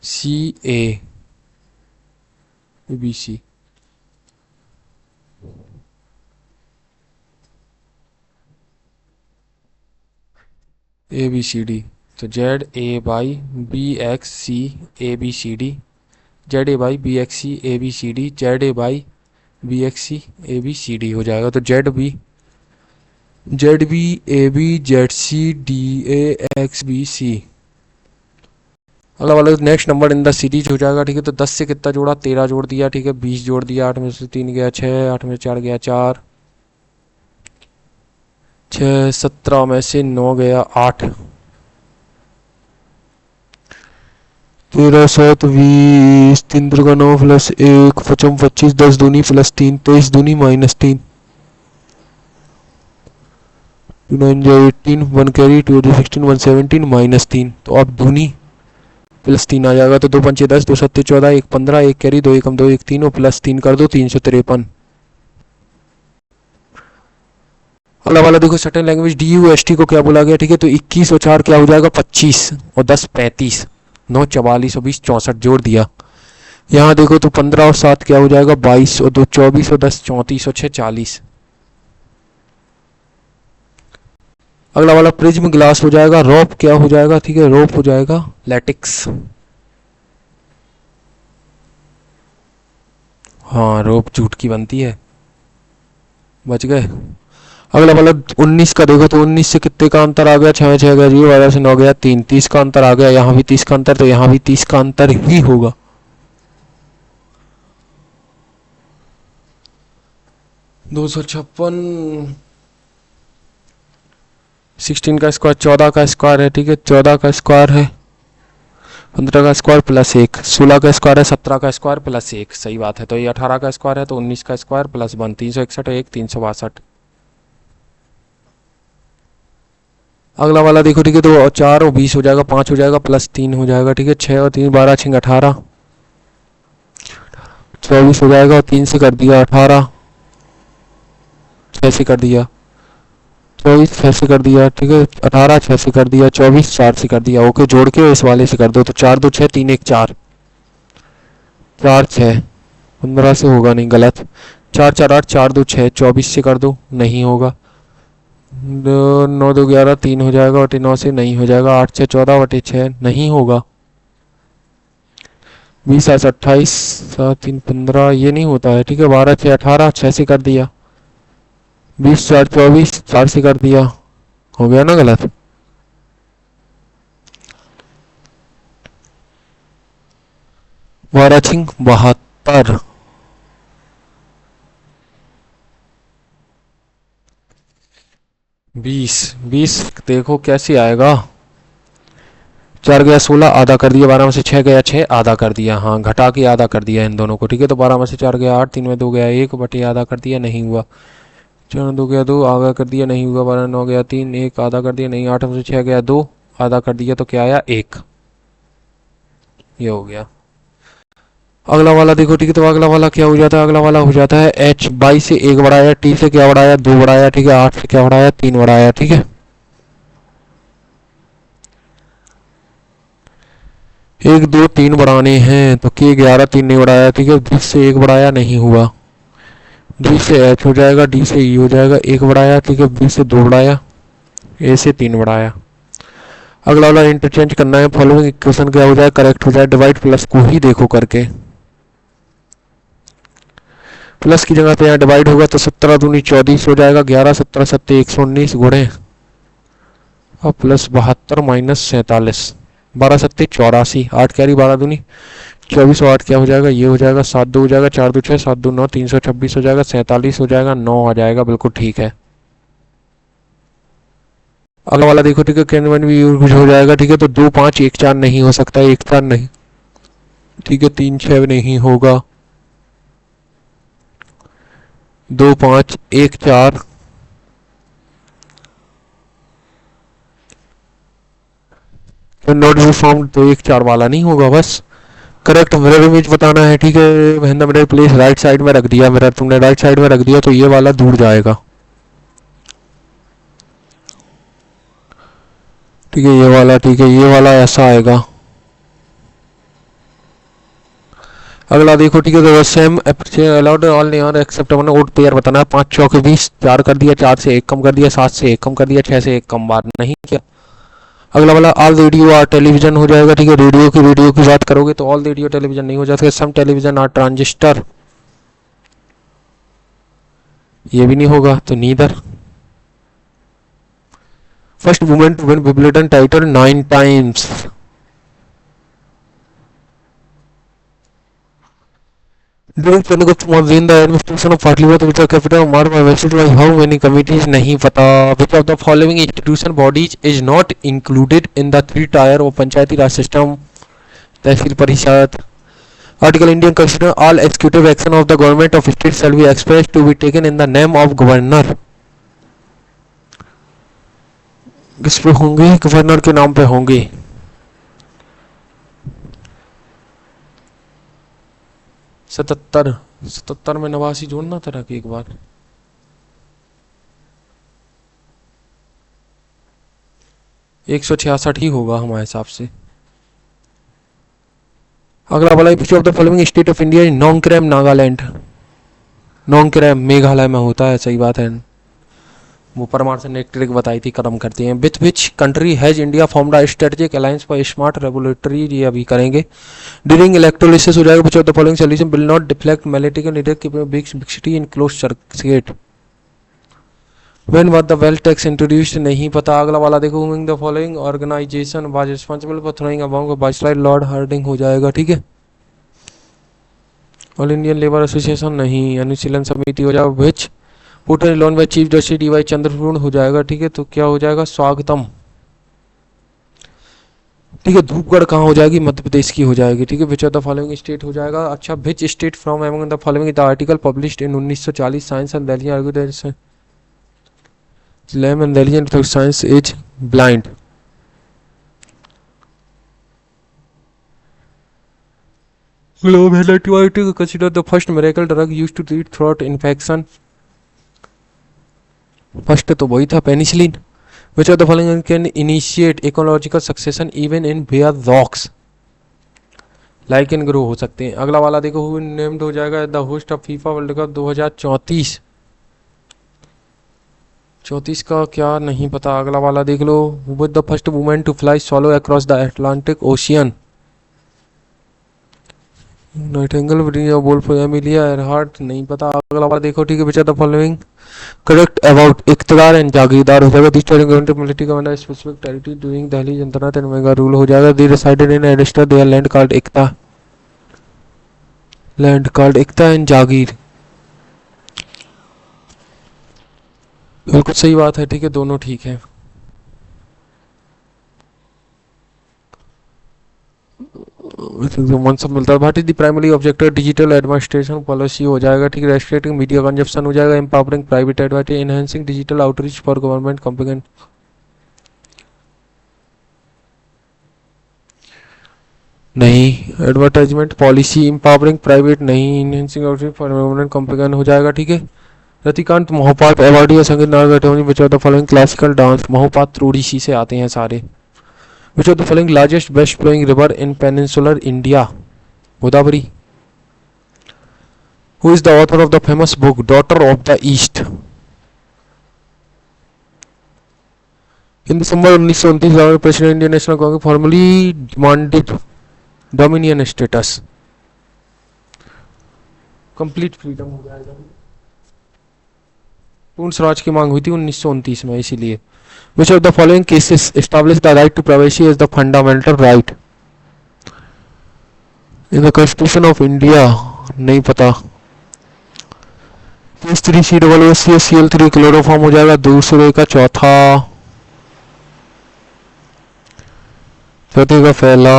C A B C, A B C D. तो Z A Y B X C A B C D, Z A Y B X C A B C D, Z A Y B X C A B C D हो जाएगा। तो Z B A B Z C D A X B C. अगला वाला next number in the series हो जाएगा। ठीक है, तो 10 से कितना जोड़ा, 13 जोड़ दिया। ठीक है, 20 जोड़ दिया, 8 में से 3 गया 6, 8 में से 4 गया 4, 6 17 में से 9 गया 8, 13 7 20, 3 दुर्गा 9 प्लस 1 पचम 25, 10 दूनी प्लस 3, 23 दूनी माइनस 3, 2 9 18, 1 कैरी 2 16 117 माइनस 3। तो अब दूनी प्लस 3 आ जाएगा, तो 2 पंचे 10, 2 सत्ते 14, 1 15, 1 कैरी, 2 एकम 2, 1 3, और प्लस 3 कर दो 353। अगला वाला देखो, सर्टेन लैंग्वेज DUST को क्या बोला गया, ठीक है, तो 21 और 4 क्या हो जाएगा 25, और 10 35, 9 44 और 20 64 जोड़ दिया। यहाँ देखो तो 15 और 7 क्या हो जाएगा 22, और 2 24, और 10 34, और 6 40। अगला वाला प्रिज्म ग्लास हो जाएगा, रोप क्या हो जाएगा, ठीक है, रोप हो जाएगा लैटिक्स। हाँ, रोप जूट की बनती है, बच गए। अगला वाला 19 का देखो, तो 19 से कितने का अंतर आ गया, 6 6 गया जी, 12 से 9 गया 3, 30 का अंतर आ गया, यहाँ भी 30 का अंतर, तो यहाँ भी 30 का अंतर ही होगा। 256, 16 का स्क्वायर 14 का स्क्वायर है, ठीक है, 14 का स्क्वायर है 15 का स्क्वायर प्लस 1, 16 का स्क्वायर है 17 का स्क्वायर प्लस 1, सही बात है। तो ये 18 का स्क्वायर है, तो 19 का स्क्वायर प्लस 1, 361 और 1 362। अगला वाला देखो, ठीक है, तो 4 और 20 हो जाएगा, 5 हो जाएगा प्लस 3 हो जाएगा, ठीक है, 6 और 3 12 6 18, 24 हो जाएगा, और 3 से कर दिया 18, 6 से कर दिया 24, 6 से कर दिया, ठीक है, 18 6 से कर दिया, 24 4 से कर दिया। ओके, जोड़ के इस वाले से कर दो, तो 4 2 6 3 1 4, 4 6 15 से होगा नहीं, गलत, 4 4 8 4 2 6, 24 से कर दो, नहीं होगा, 9 2 11 3 हो जाएगा, बटे 9 से नहीं हो जाएगा, 8 6 14 बटे 6 नहीं होगा, 20 7 28 7 3 15, ये नहीं होता है, ठीक है, 12 6 18, 6 से कर दिया, 20 4 24, 4 से कर दिया, हो गया ना गलत। बारह छिंग 72, 20 देखो कैसे आएगा, 4 गया 16, आधा कर दिया, 12 में से 6 गया 6, आधा कर दिया, हाँ घटा के आधा कर दिया इन दोनों को, ठीक है, तो 12 में से 4 गया 8, 3 में 2 गया 1, बटे आधा कर दिया, नहीं हुआ, 4 में 2 गया 2, आधा कर दिया, नहीं हुआ, 12 9 गया 3, 1 आधा कर दिया, नहीं, 8 में से 6 गया 2, आधा कर दिया, तो क्या आया 1, ये हो गया। अगला वाला देखो, ठीक है, तो अगला वाला क्या हो जाता है, अगला वाला हो जाता है H 22 से 1 बढ़ाया, T से क्या बढ़ाया 2 बढ़ाया, ठीक है, 8 से क्या बढ़ाया 3 बढ़ाया, ठीक है, 1 2 3 बढ़ाने हैं, तो K 11 3 नहीं बढ़ाया, ठीक है, 20 से 1 बढ़ाया, नहीं हुआ, D से H हो जाएगा, D से E हो जाएगा, 1 बढ़ाया, ठीक है, B से 2 बढ़ाया, A से 3 बढ़ाया। अगला वाला इंटरचेंज करना है, फॉलोइंग इक्वेशन क्या हो जाए करेक्ट हो जाए, डिवाइड प्लस को ही देखो करके, प्लस की जगह पे यहाँ डिवाइड होगा, तो 17 दूनी 24 हो जाएगा, 11 17 सत्ते 119 गुणे, और प्लस 72 माइनस 47, 12 सत्ते 84, 8 कैरी 12 दूनी 24 और 8 क्या हो जाएगा, ये हो जाएगा 7 2 हो जाएगा, 4 2 6 7 2 9, 326 हो जाएगा, 47 हो जाएगा, 9 आ जाएगा, बिल्कुल ठीक है। अगला वाला देखो, ठीक है, कैन वन भी यूज हो जाएगा, ठीक है, तो 2 5 1 4 नहीं हो सकता, 1 4 नहीं, ठीक है, 3 6 नहीं होगा, 2 5 1 4, नॉट बी फॉर्म, तो 1 4 वाला नहीं होगा, बस करेक्ट मिरर इमेज बताना है, ठीक है, Mahendra mirror place right side में रख दिया, मिरर तुमने राइट साइड में रख दिया, तो ये वाला दूर जाएगा, ठीक है, ये वाला, ठीक है, ये वाला ऐसा आएगा। अगला देखो, ठीक है, तो same allowed all near except one odd pair बताना है, 5 4 के 20, 4 कर दिया, 4 से 1 कम कर दिया, 7 से 1 कम कर दिया, 6 से 1 कम बार नहीं किया। अगला वाला ऑल रेडियो आर टेलीविजन हो जाएगा, ठीक है, रेडियो की बात करोगे तो ऑल रेडियो टेलीविजन नहीं हो जाता, सम टेलीविजन आर ट्रांजिस्टर, ये भी नहीं होगा, तो neither. First women to win Wimbledon title 9 times, during Pentecost win the administration of Parliament with a capital marked by message by how many committees नहीं पता, which of the following institution bodies is not included in the 3 tier of Panchayati Raj system, tehsil parishad. Article Indian Constitution, all executive action of the government of state shall be expressed to be taken in the name of governor, किस पे होंगे, governor के नाम पे होंगे। 77 77 में 89 जोड़ना था रख एक बार। 166 ही होगा हमारे हिसाब से। अगला वाला, which of the following state of India, Nongkrem Nagaland. Nongkrem Meghalaya में होता है, सही बात है। वो परमार से ने एक ट्रिक बताई थी, खत्म करती हैं। With which country has India formed a strategic alliance for smart regulatory, ये अभी करेंगे। ड्यूरिंग इलेक्ट्रोलिसिस हो जाएगा। Which of the following solution will not deflect magnetic needle विक्सिटी in close circuit. When was the wealth tax introduced, नहीं पता। अगला वाला देखो, हूइंग the following organisation was responsible for throwing a bomb, viceroy Lord Hardinge हो जाएगा, ठीक है। ऑल इंडियन लेबर एसोसिएशन नहीं। अनुशीलन समिति हो जाएगा। Which put lawn by chief justice D Y Chandrachud हो जाएगा, ठीक है। तो क्या हो जाएगा, स्वागतम, ठीक है। धूपगढ़ कहाँ हो जाएगी, मध्य प्रदेश की हो जाएगी, ठीक है। Which of the following state हो जाएगा। अच्छा, which state from among the following the article published in 1940 science and Delhi argument lam and Delhi science is blind. Globe है antibiotic considered the first miracle drug used to treat throat infection। First तो वही था, penicillin. Which of the following can initiate ecological succession even in bare rocks, lichen grow हो सकते हैं। अगला वाला देखो, हु नेम्ड हो जाएगा the host of FIFA World Cup 2034। 34 का क्या नहीं पता। अगला वाला देख लो, with the first women to fly solo across the Atlantic Ocean. Nightingale, Virginia Woolf, Amelia Earhart, नहीं पता। अगला वाला देखो, ठीक है। Which of the following correct about इख्तियार एंड जागीरदार हो जाएगा। This government military commander specific territory during Delhi जनता एंड मेगा रूल हो जाएगा। They resided in register their land called iqta, land called iqta and jagir. बिल्कुल सही बात है, ठीक है, दोनों ठीक है। मन सब मिलता है। What is the primary objective digital administration policy हो जाएगा, ठीक है। रेस्ट्रिक्टिंग मीडिया कंजप्शन हो जाएगा। Empowering private advertise, enhancing digital outreach for government competent. नहीं। एडवर्टाइजमेंट पॉलिसी, एम्पावरिंग प्राइवेट नहीं, enhancing outreach for government competent हो जाएगा, ठीक है। रतिकांत महोपात अवार्ड या Sangeet Natak which of the following classical dance. महोपात ओडिसी से आते हैं सारे। Which of the following largest best flowing river in peninsular India. Godavari. Who is the author of the famous book Daughter of the East. In December 1929 president Indian National Congress formally demanded dominion status. Complete freedom हो जाएगा। पूर्ण स्वराज की मांग हुई थी 1929 में, इसीलिए। Which of the following cases establish the right to privacy as the fundamental right in the constitution of India, नहीं पता। H3COO क्लोरोफॉर्म हो जाएगा दूसरे का। चौथे का फैला।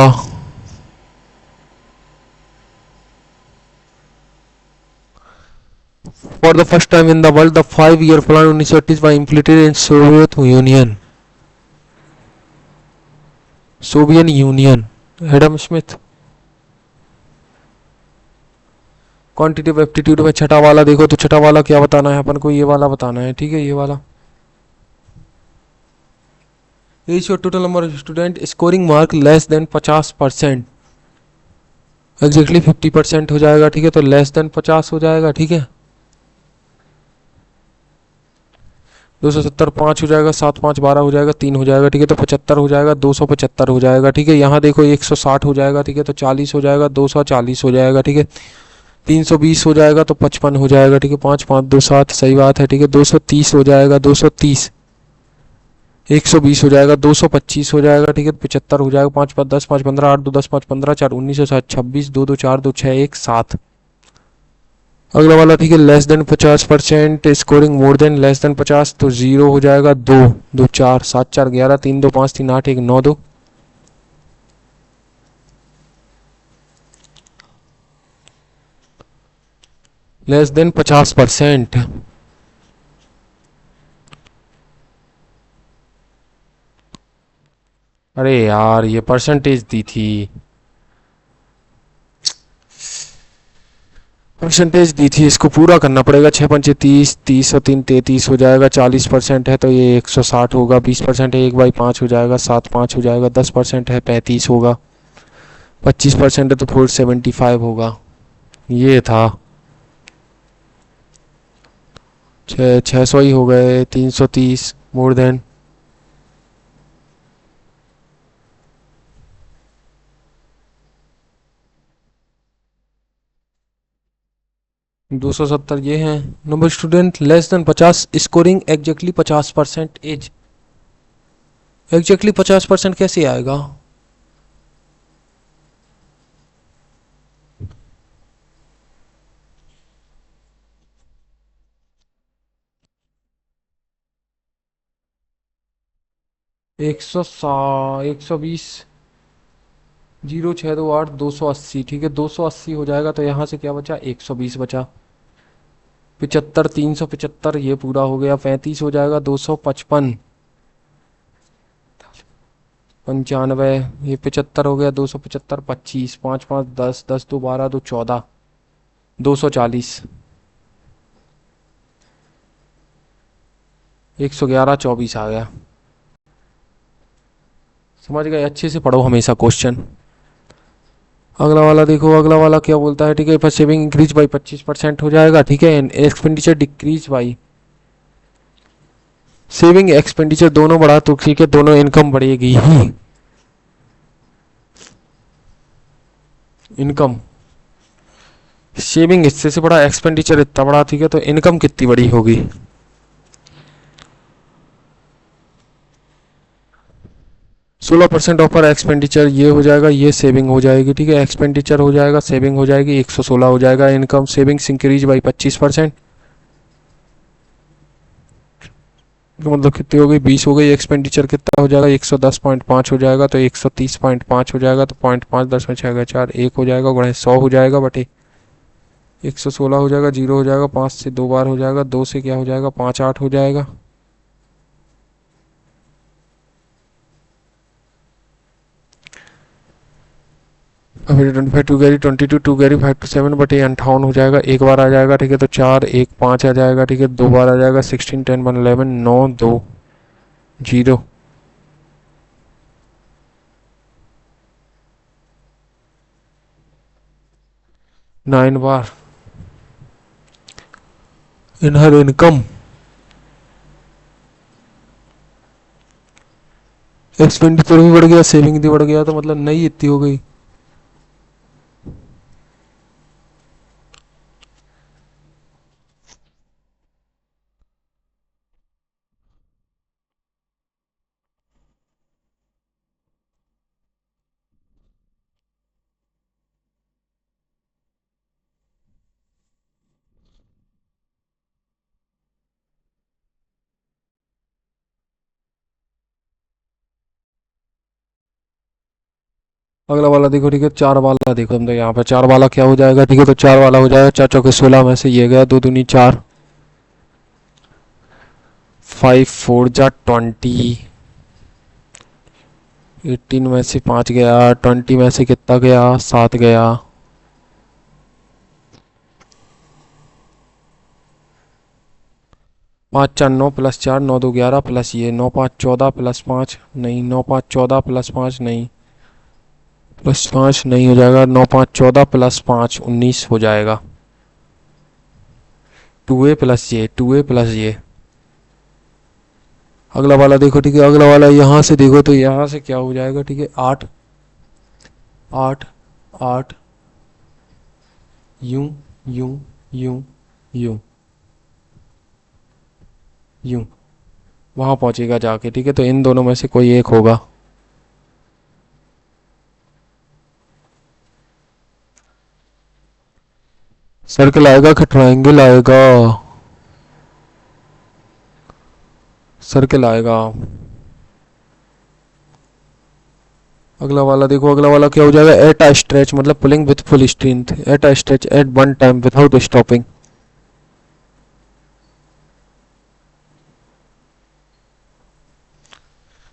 For the first time in the world, the 5-year plan 1930 was implemented in Soviet Union. Soviet union. Adam Smith. Quantitative aptitude में छठा वाला देखो, तो छठा वाला क्या बताना है अपन को, ये वाला बताना है, ठीक है। ये वाला एज और total number of student scoring mark less than 50%, exactly 50% हो जाएगा, ठीक है। तो लेस देन 50 हो जाएगा, ठीक है। 270 5 हो जाएगा, 7 5 12 हो जाएगा, 3 हो जाएगा, ठीक है। तो 75 हो जाएगा, 275 हो जाएगा, ठीक है। यहाँ देखो 160 हो जाएगा, ठीक है। तो 40 हो जाएगा, 240 हो जाएगा, ठीक है। 320 हो जाएगा तो 55 हो जाएगा, ठीक है। 5 5 2 7, सही बात है, ठीक है। 230 हो जाएगा, 230, 120 हो जाएगा, 225 हो जाएगा, ठीक है। 75 हो जाएगा, 5 5 10 5 15 8 2 10 5 15 4 19 7 26 2 2 4 2 6 1 7। अगला वाला, ठीक है। Less than 50% scoring more than less than 50, तो 0 हो जाएगा, 2 2 4 7 4 11 3 2 5 3 8 1 9 2। Less than 50%। अरे यार, ये परसेंटेज दी थी। परसेंटेज दी थी, इसको पूरा करना पड़ेगा। 6×5 30, 30 और 3 33 हो जाएगा। 40% है तो ये 160 होगा। 20% है 1/5 हो जाएगा, 7×5 हो जाएगा। 10% है 35 होगा। 25% है तो 475 होगा। ये था 600 ही हो गए। 330 मोर देन 270 ये हैं। Number student less than 50 scoring exactly 50% age. Exactly 50% कैसे आएगा? एक सौ 120 0628 280। ठीक है 280 हो जाएगा तो यहाँ से क्या बचा? 120 बचा। 75 375 ये पूरा हो गया। 35 हो जाएगा। 255 95 ये 75 हो गया। 275 25 5 5 10 10 2 12 2 14 240 111 24 आ गया। समझ गए? अच्छे से पढ़ो हमेशा क्वेश्चन। अगला वाला देखो, अगला वाला क्या बोलता है। ठीक है, पर सेविंग इंक्रीज बाई 25% हो जाएगा। ठीक है, expenditure decrease by. Saving expenditure दोनों बढ़ा तो ठीक है, दोनों इनकम बढ़ेगी ही। इनकम सेविंग इससे से बढ़ा, एक्सपेंडिचर इतना बढ़ा। ठीक है, तो इनकम कितनी बड़ी होगी? 16% ऑफर एक्सपेंडिचर ये हो जाएगा, ये सेविंग हो जाएगी। ठीक है, एक्सपेंडिचर हो जाएगा, सेविंग हो जाएगी। 116 हो जाएगा। Income savings increase by 25%। मतलब कितनी हो गई? 20 हो गई। एक्सपेंडिचर कितना हो जाएगा? 110.5 हो जाएगा। तो 130.5 हो जाएगा। तो 0.5 10 में 6 4 1 हो जाएगा। गुणे 100 हो जाएगा बटे 116 हो जाएगा। 0 हो जाएगा। 5 से 2 बार हो जाएगा। 2 से क्या हो जाएगा? 5 8 हो जाएगा। अभी 25 to carry 22 to carry 5 to 7 बटे 58 हो जाएगा। एक बार आ जाएगा। ठीक है, तो 4 1 5 आ जाएगा। ठीक है, 2 बार आ जाएगा। 16 10 1 11 9 2 0 9 बार। इन हर इनकम एक्सपेंडिचर भी बढ़ गया, सेविंग भी बढ़ गया, तो मतलब नई इतनी हो गई। अगला वाला देखो। ठीक है, 4 वाला देखो। हम तो यहाँ पर 4 वाला क्या हो जाएगा? ठीक है, तो 4 वाला हो जाएगा 4 चौके 16 में से ये गया। 2 दूनी 4 5 4 जा 20 18 में से 5 गया। 20 में से कितना गया? 7 गया। 5 4 9 प्लस 4 9 2 11 प्लस ये 9 5 14 प्लस 5 नहीं। 9 5 14 प्लस 5 नहीं। प्लस 5 नहीं हो जाएगा। 9 5 14 प्लस 5 19 हो जाएगा। 2a प्लस ये 2a प्लस ये। अगला वाला देखो। ठीक है, अगला वाला यहाँ से देखो तो यहाँ से क्या हो जाएगा? ठीक है, 8 8 8 यूं यूं यूं यूं यूं वहां पहुंचेगा जाके। ठीक है, तो इन दोनों में से कोई एक होगा। सर्कल आएगा कि ट्रायंगल आएगा? सर्कल आएगा। अगला वाला देखो। अगला वाला क्या हो जाएगा? एट अ स्ट्रेच मतलब pulling with full strength. At a stretch at one time without stopping.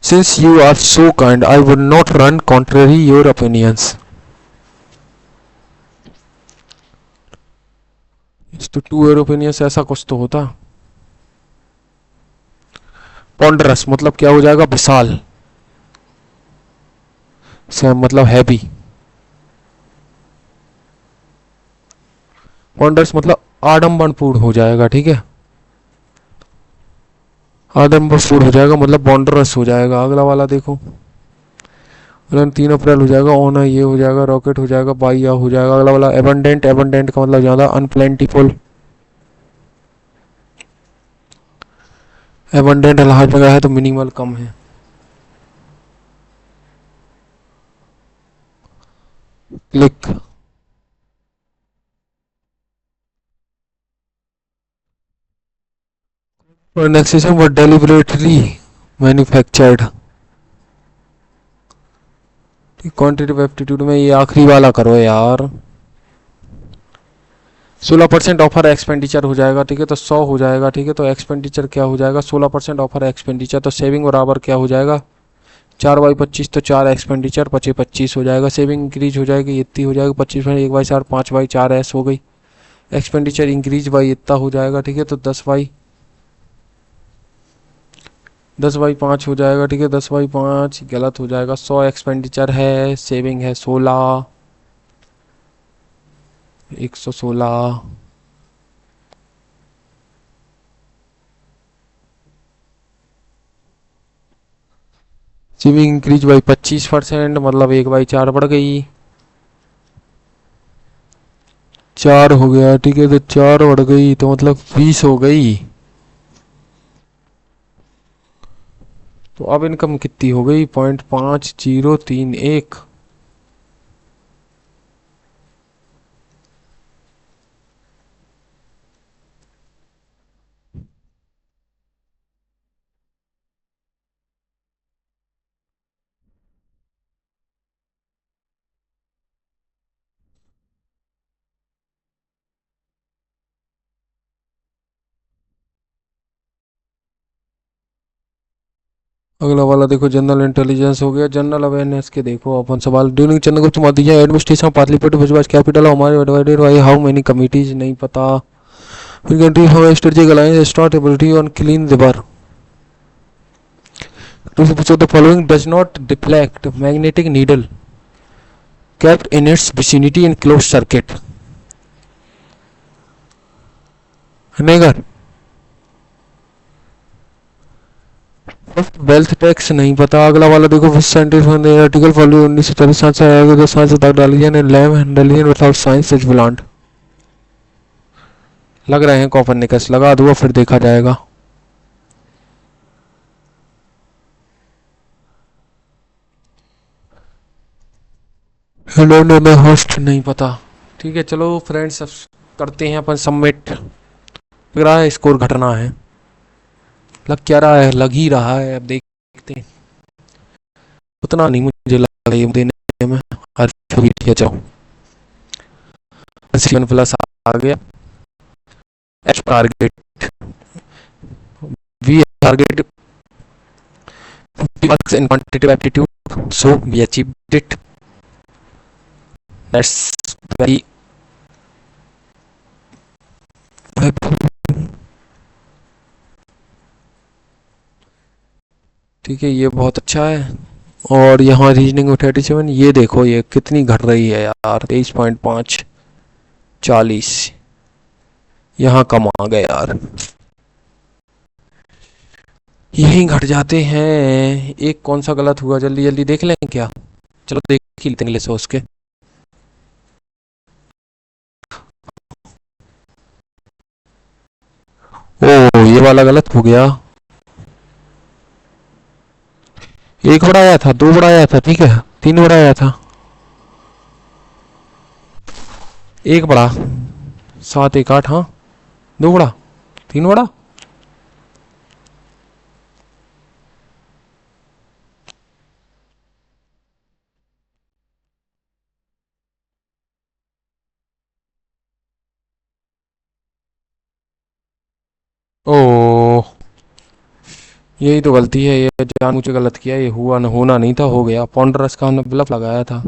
Since you are so kind, I would not run contrary your opinions. तो टू यूरोपियंस ऐसा कुछ तो होता। पॉन्डरस मतलब क्या हो जाएगा, विशाल। सेम मतलब हैवी। पॉन्डरस मतलब आडंबरपूर्ण हो जाएगा, ठीक है। आडंबरपूर्ण हो जाएगा मतलब बॉन्डरस हो जाएगा। अगला वाला देखो, 3 अप्रैल हो जाएगा। ओना ये हो जाएगा, रॉकेट हो जाएगा, बाइया हो जाएगा। अगला वाला एबंडेंट, एबंडेंट का मतलब ज्यादा, अनप्लेंटीफुल। एबंडेंट हर जगह है तो मिनिमल कम है। Click. annexation was deliberately manufactured। Quantitative aptitude में ये आखिरी वाला करो यार। 16% ऑफर एक्सपेंडिचर हो जाएगा, ठीक है, तो 100 हो जाएगा, ठीक है। तो एक्सपेंडिचर क्या हो जाएगा, 16% ऑफर एक्सपेंडिचर, तो सेविंग बराबर क्या हो जाएगा, 4/25, तो 4 एक्सपेंडिचर 25 हो जाएगा। सेविंग इंक्रीज हो जाएगी, इतनी हो जाएगी 25 में 1/4, 5/4 एस हो गई। एक्सपेंडिचर इंक्रीज बाई इतना हो जाएगा, ठीक है, तो 10/5 हो जाएगा, ठीक है। 10/5 गलत हो जाएगा। 100 एक्सपेंडिचर है, सेविंग है 16, 116। सेविंग इंक्रीज बाई 25% मतलब 1/4 बढ़ गई, 4 हो गया, ठीक है। तो 4 बढ़ गई तो मतलब 20 हो गई। तो अब इनकम कितनी हो गई, 0.5031। अगला वाला देखो, जनरल इंटेलिजेंस हो गया। जनरल अवेयरनेस के देखो अपन सवाल। ड्यूरिंग चंद्रगुप्त मौर्य एडमिनिस्ट्रेशन पाटलिपुत्र भुजबल कैपिटल हमारे divided by how many committees, नहीं पता। फिर country have strategic alliance start ability on clean river. दूसरे पूछो, the following does not deflect magnetic needle kept in its vicinity in closed circuit। नेगर। Wealth tax नहीं पता। अगला वाला देखो, विच साइंटिस्ट आर्टिकल फॉलो 1943 से आया कि science without religion and religion without science is blind. लग रहे हैं कॉपरनिकस, लगा दो फिर देखा जाएगा। हेलो नो होस्ट नहीं पता। ठीक है चलो फ्रेंड्स, अब करते हैं अपन सबमिट। लग रहा है स्कोर घटना है, लग क्या रहा है, लग ही रहा है। अब देखते हैं, उतना नहीं मुझे लग रहा है देने में। हर जाओ, 7+ आ गया। H target, we target marks in quantitative aptitude, so we achieved it। That's very ठीक है, ये बहुत अच्छा है। और यहाँ रीजनिंग 37, ये देखो ये कितनी घट रही है यार, 23.5, 40। यहाँ कम आ गए यार, यहीं घट जाते हैं। एक कौन सा गलत हुआ, जल्दी जल्दी देख लें क्या, चलो देख ही लेते हैं उसके। ओ ये वाला गलत हो गया। एक बड़ा आया था, 2 बड़ा आया था, ठीक है, 3 बड़ा आया था, एक बड़ा, 7, 1, 8, हाँ 2 बड़ा, 3 बड़ा। ओ यही तो गलती है, ये जान मुझे गलत किया, ये हुआ न होना नहीं था, हो गया। पॉन्डरस का हमने ब्लफ लगाया था।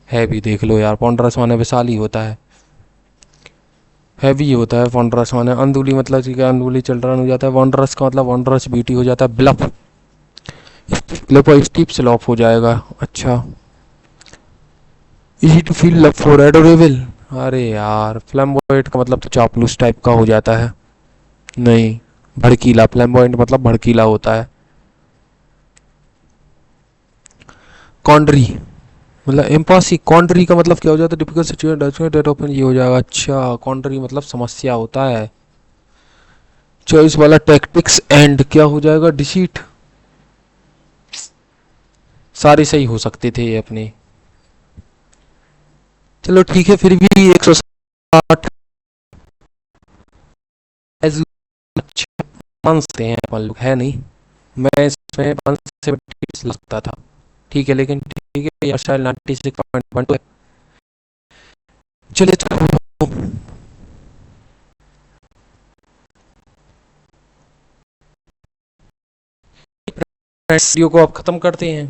है भी देख लो यार, पॉन्डरस माने विशाल ही होता है। हैवी होता है वंडरस माने अंदुली मतलब ठीक है अंदुली चिल्ड्रन हो जाता है वंडरस का मतलब वंडरस ब्यूटी हो जाता है ब्लफ ब्लफ और स्टीप स्लॉप हो जाएगा अच्छा easy to feel love for adorable अरे यार फ्लैम्बॉयंट का मतलब तो चापलूस टाइप का हो जाता है नहीं भड़कीला फ्लैम्बॉयंट मतलब भड़कीला होता है कॉन्ड्री मतलब एम्पासी कॉन्ड्री का मतलब क्या हो जाता है टिपिकल सिचुएशन डेट ओपन ये हो जाएगा अच्छा कॉन्ड्री मतलब समस्या होता है चॉइस वाला टैक्टिक्स एंड क्या हो जाएगा डिसीट सारे सही हो सकते थे ये अपने चलो ठीक है फिर भी 160 एज मानते हैं अपन लोग है नहीं मैं इसमें 170 लगता था ठीक है लेकिन ठीक है यार शायद 96.12 है चलिए तो वीडियो को अब ख़त्म करते हैं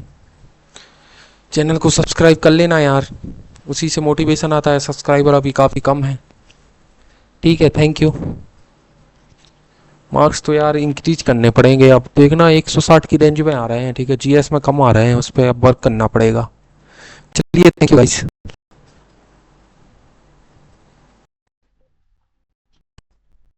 चैनल को सब्सक्राइब कर लेना यार उसी से मोटिवेशन आता है सब्सक्राइबर अभी काफ़ी कम है ठीक है थैंक यू मार्क्स तो यार इंक्रीज करने पड़ेंगे अब देखना 160 की रेंज में आ रहे हैं ठीक है जीएस में कम आ रहे हैं उस पर अब वर्क करना पड़ेगा चलिए थैंक यू गाइस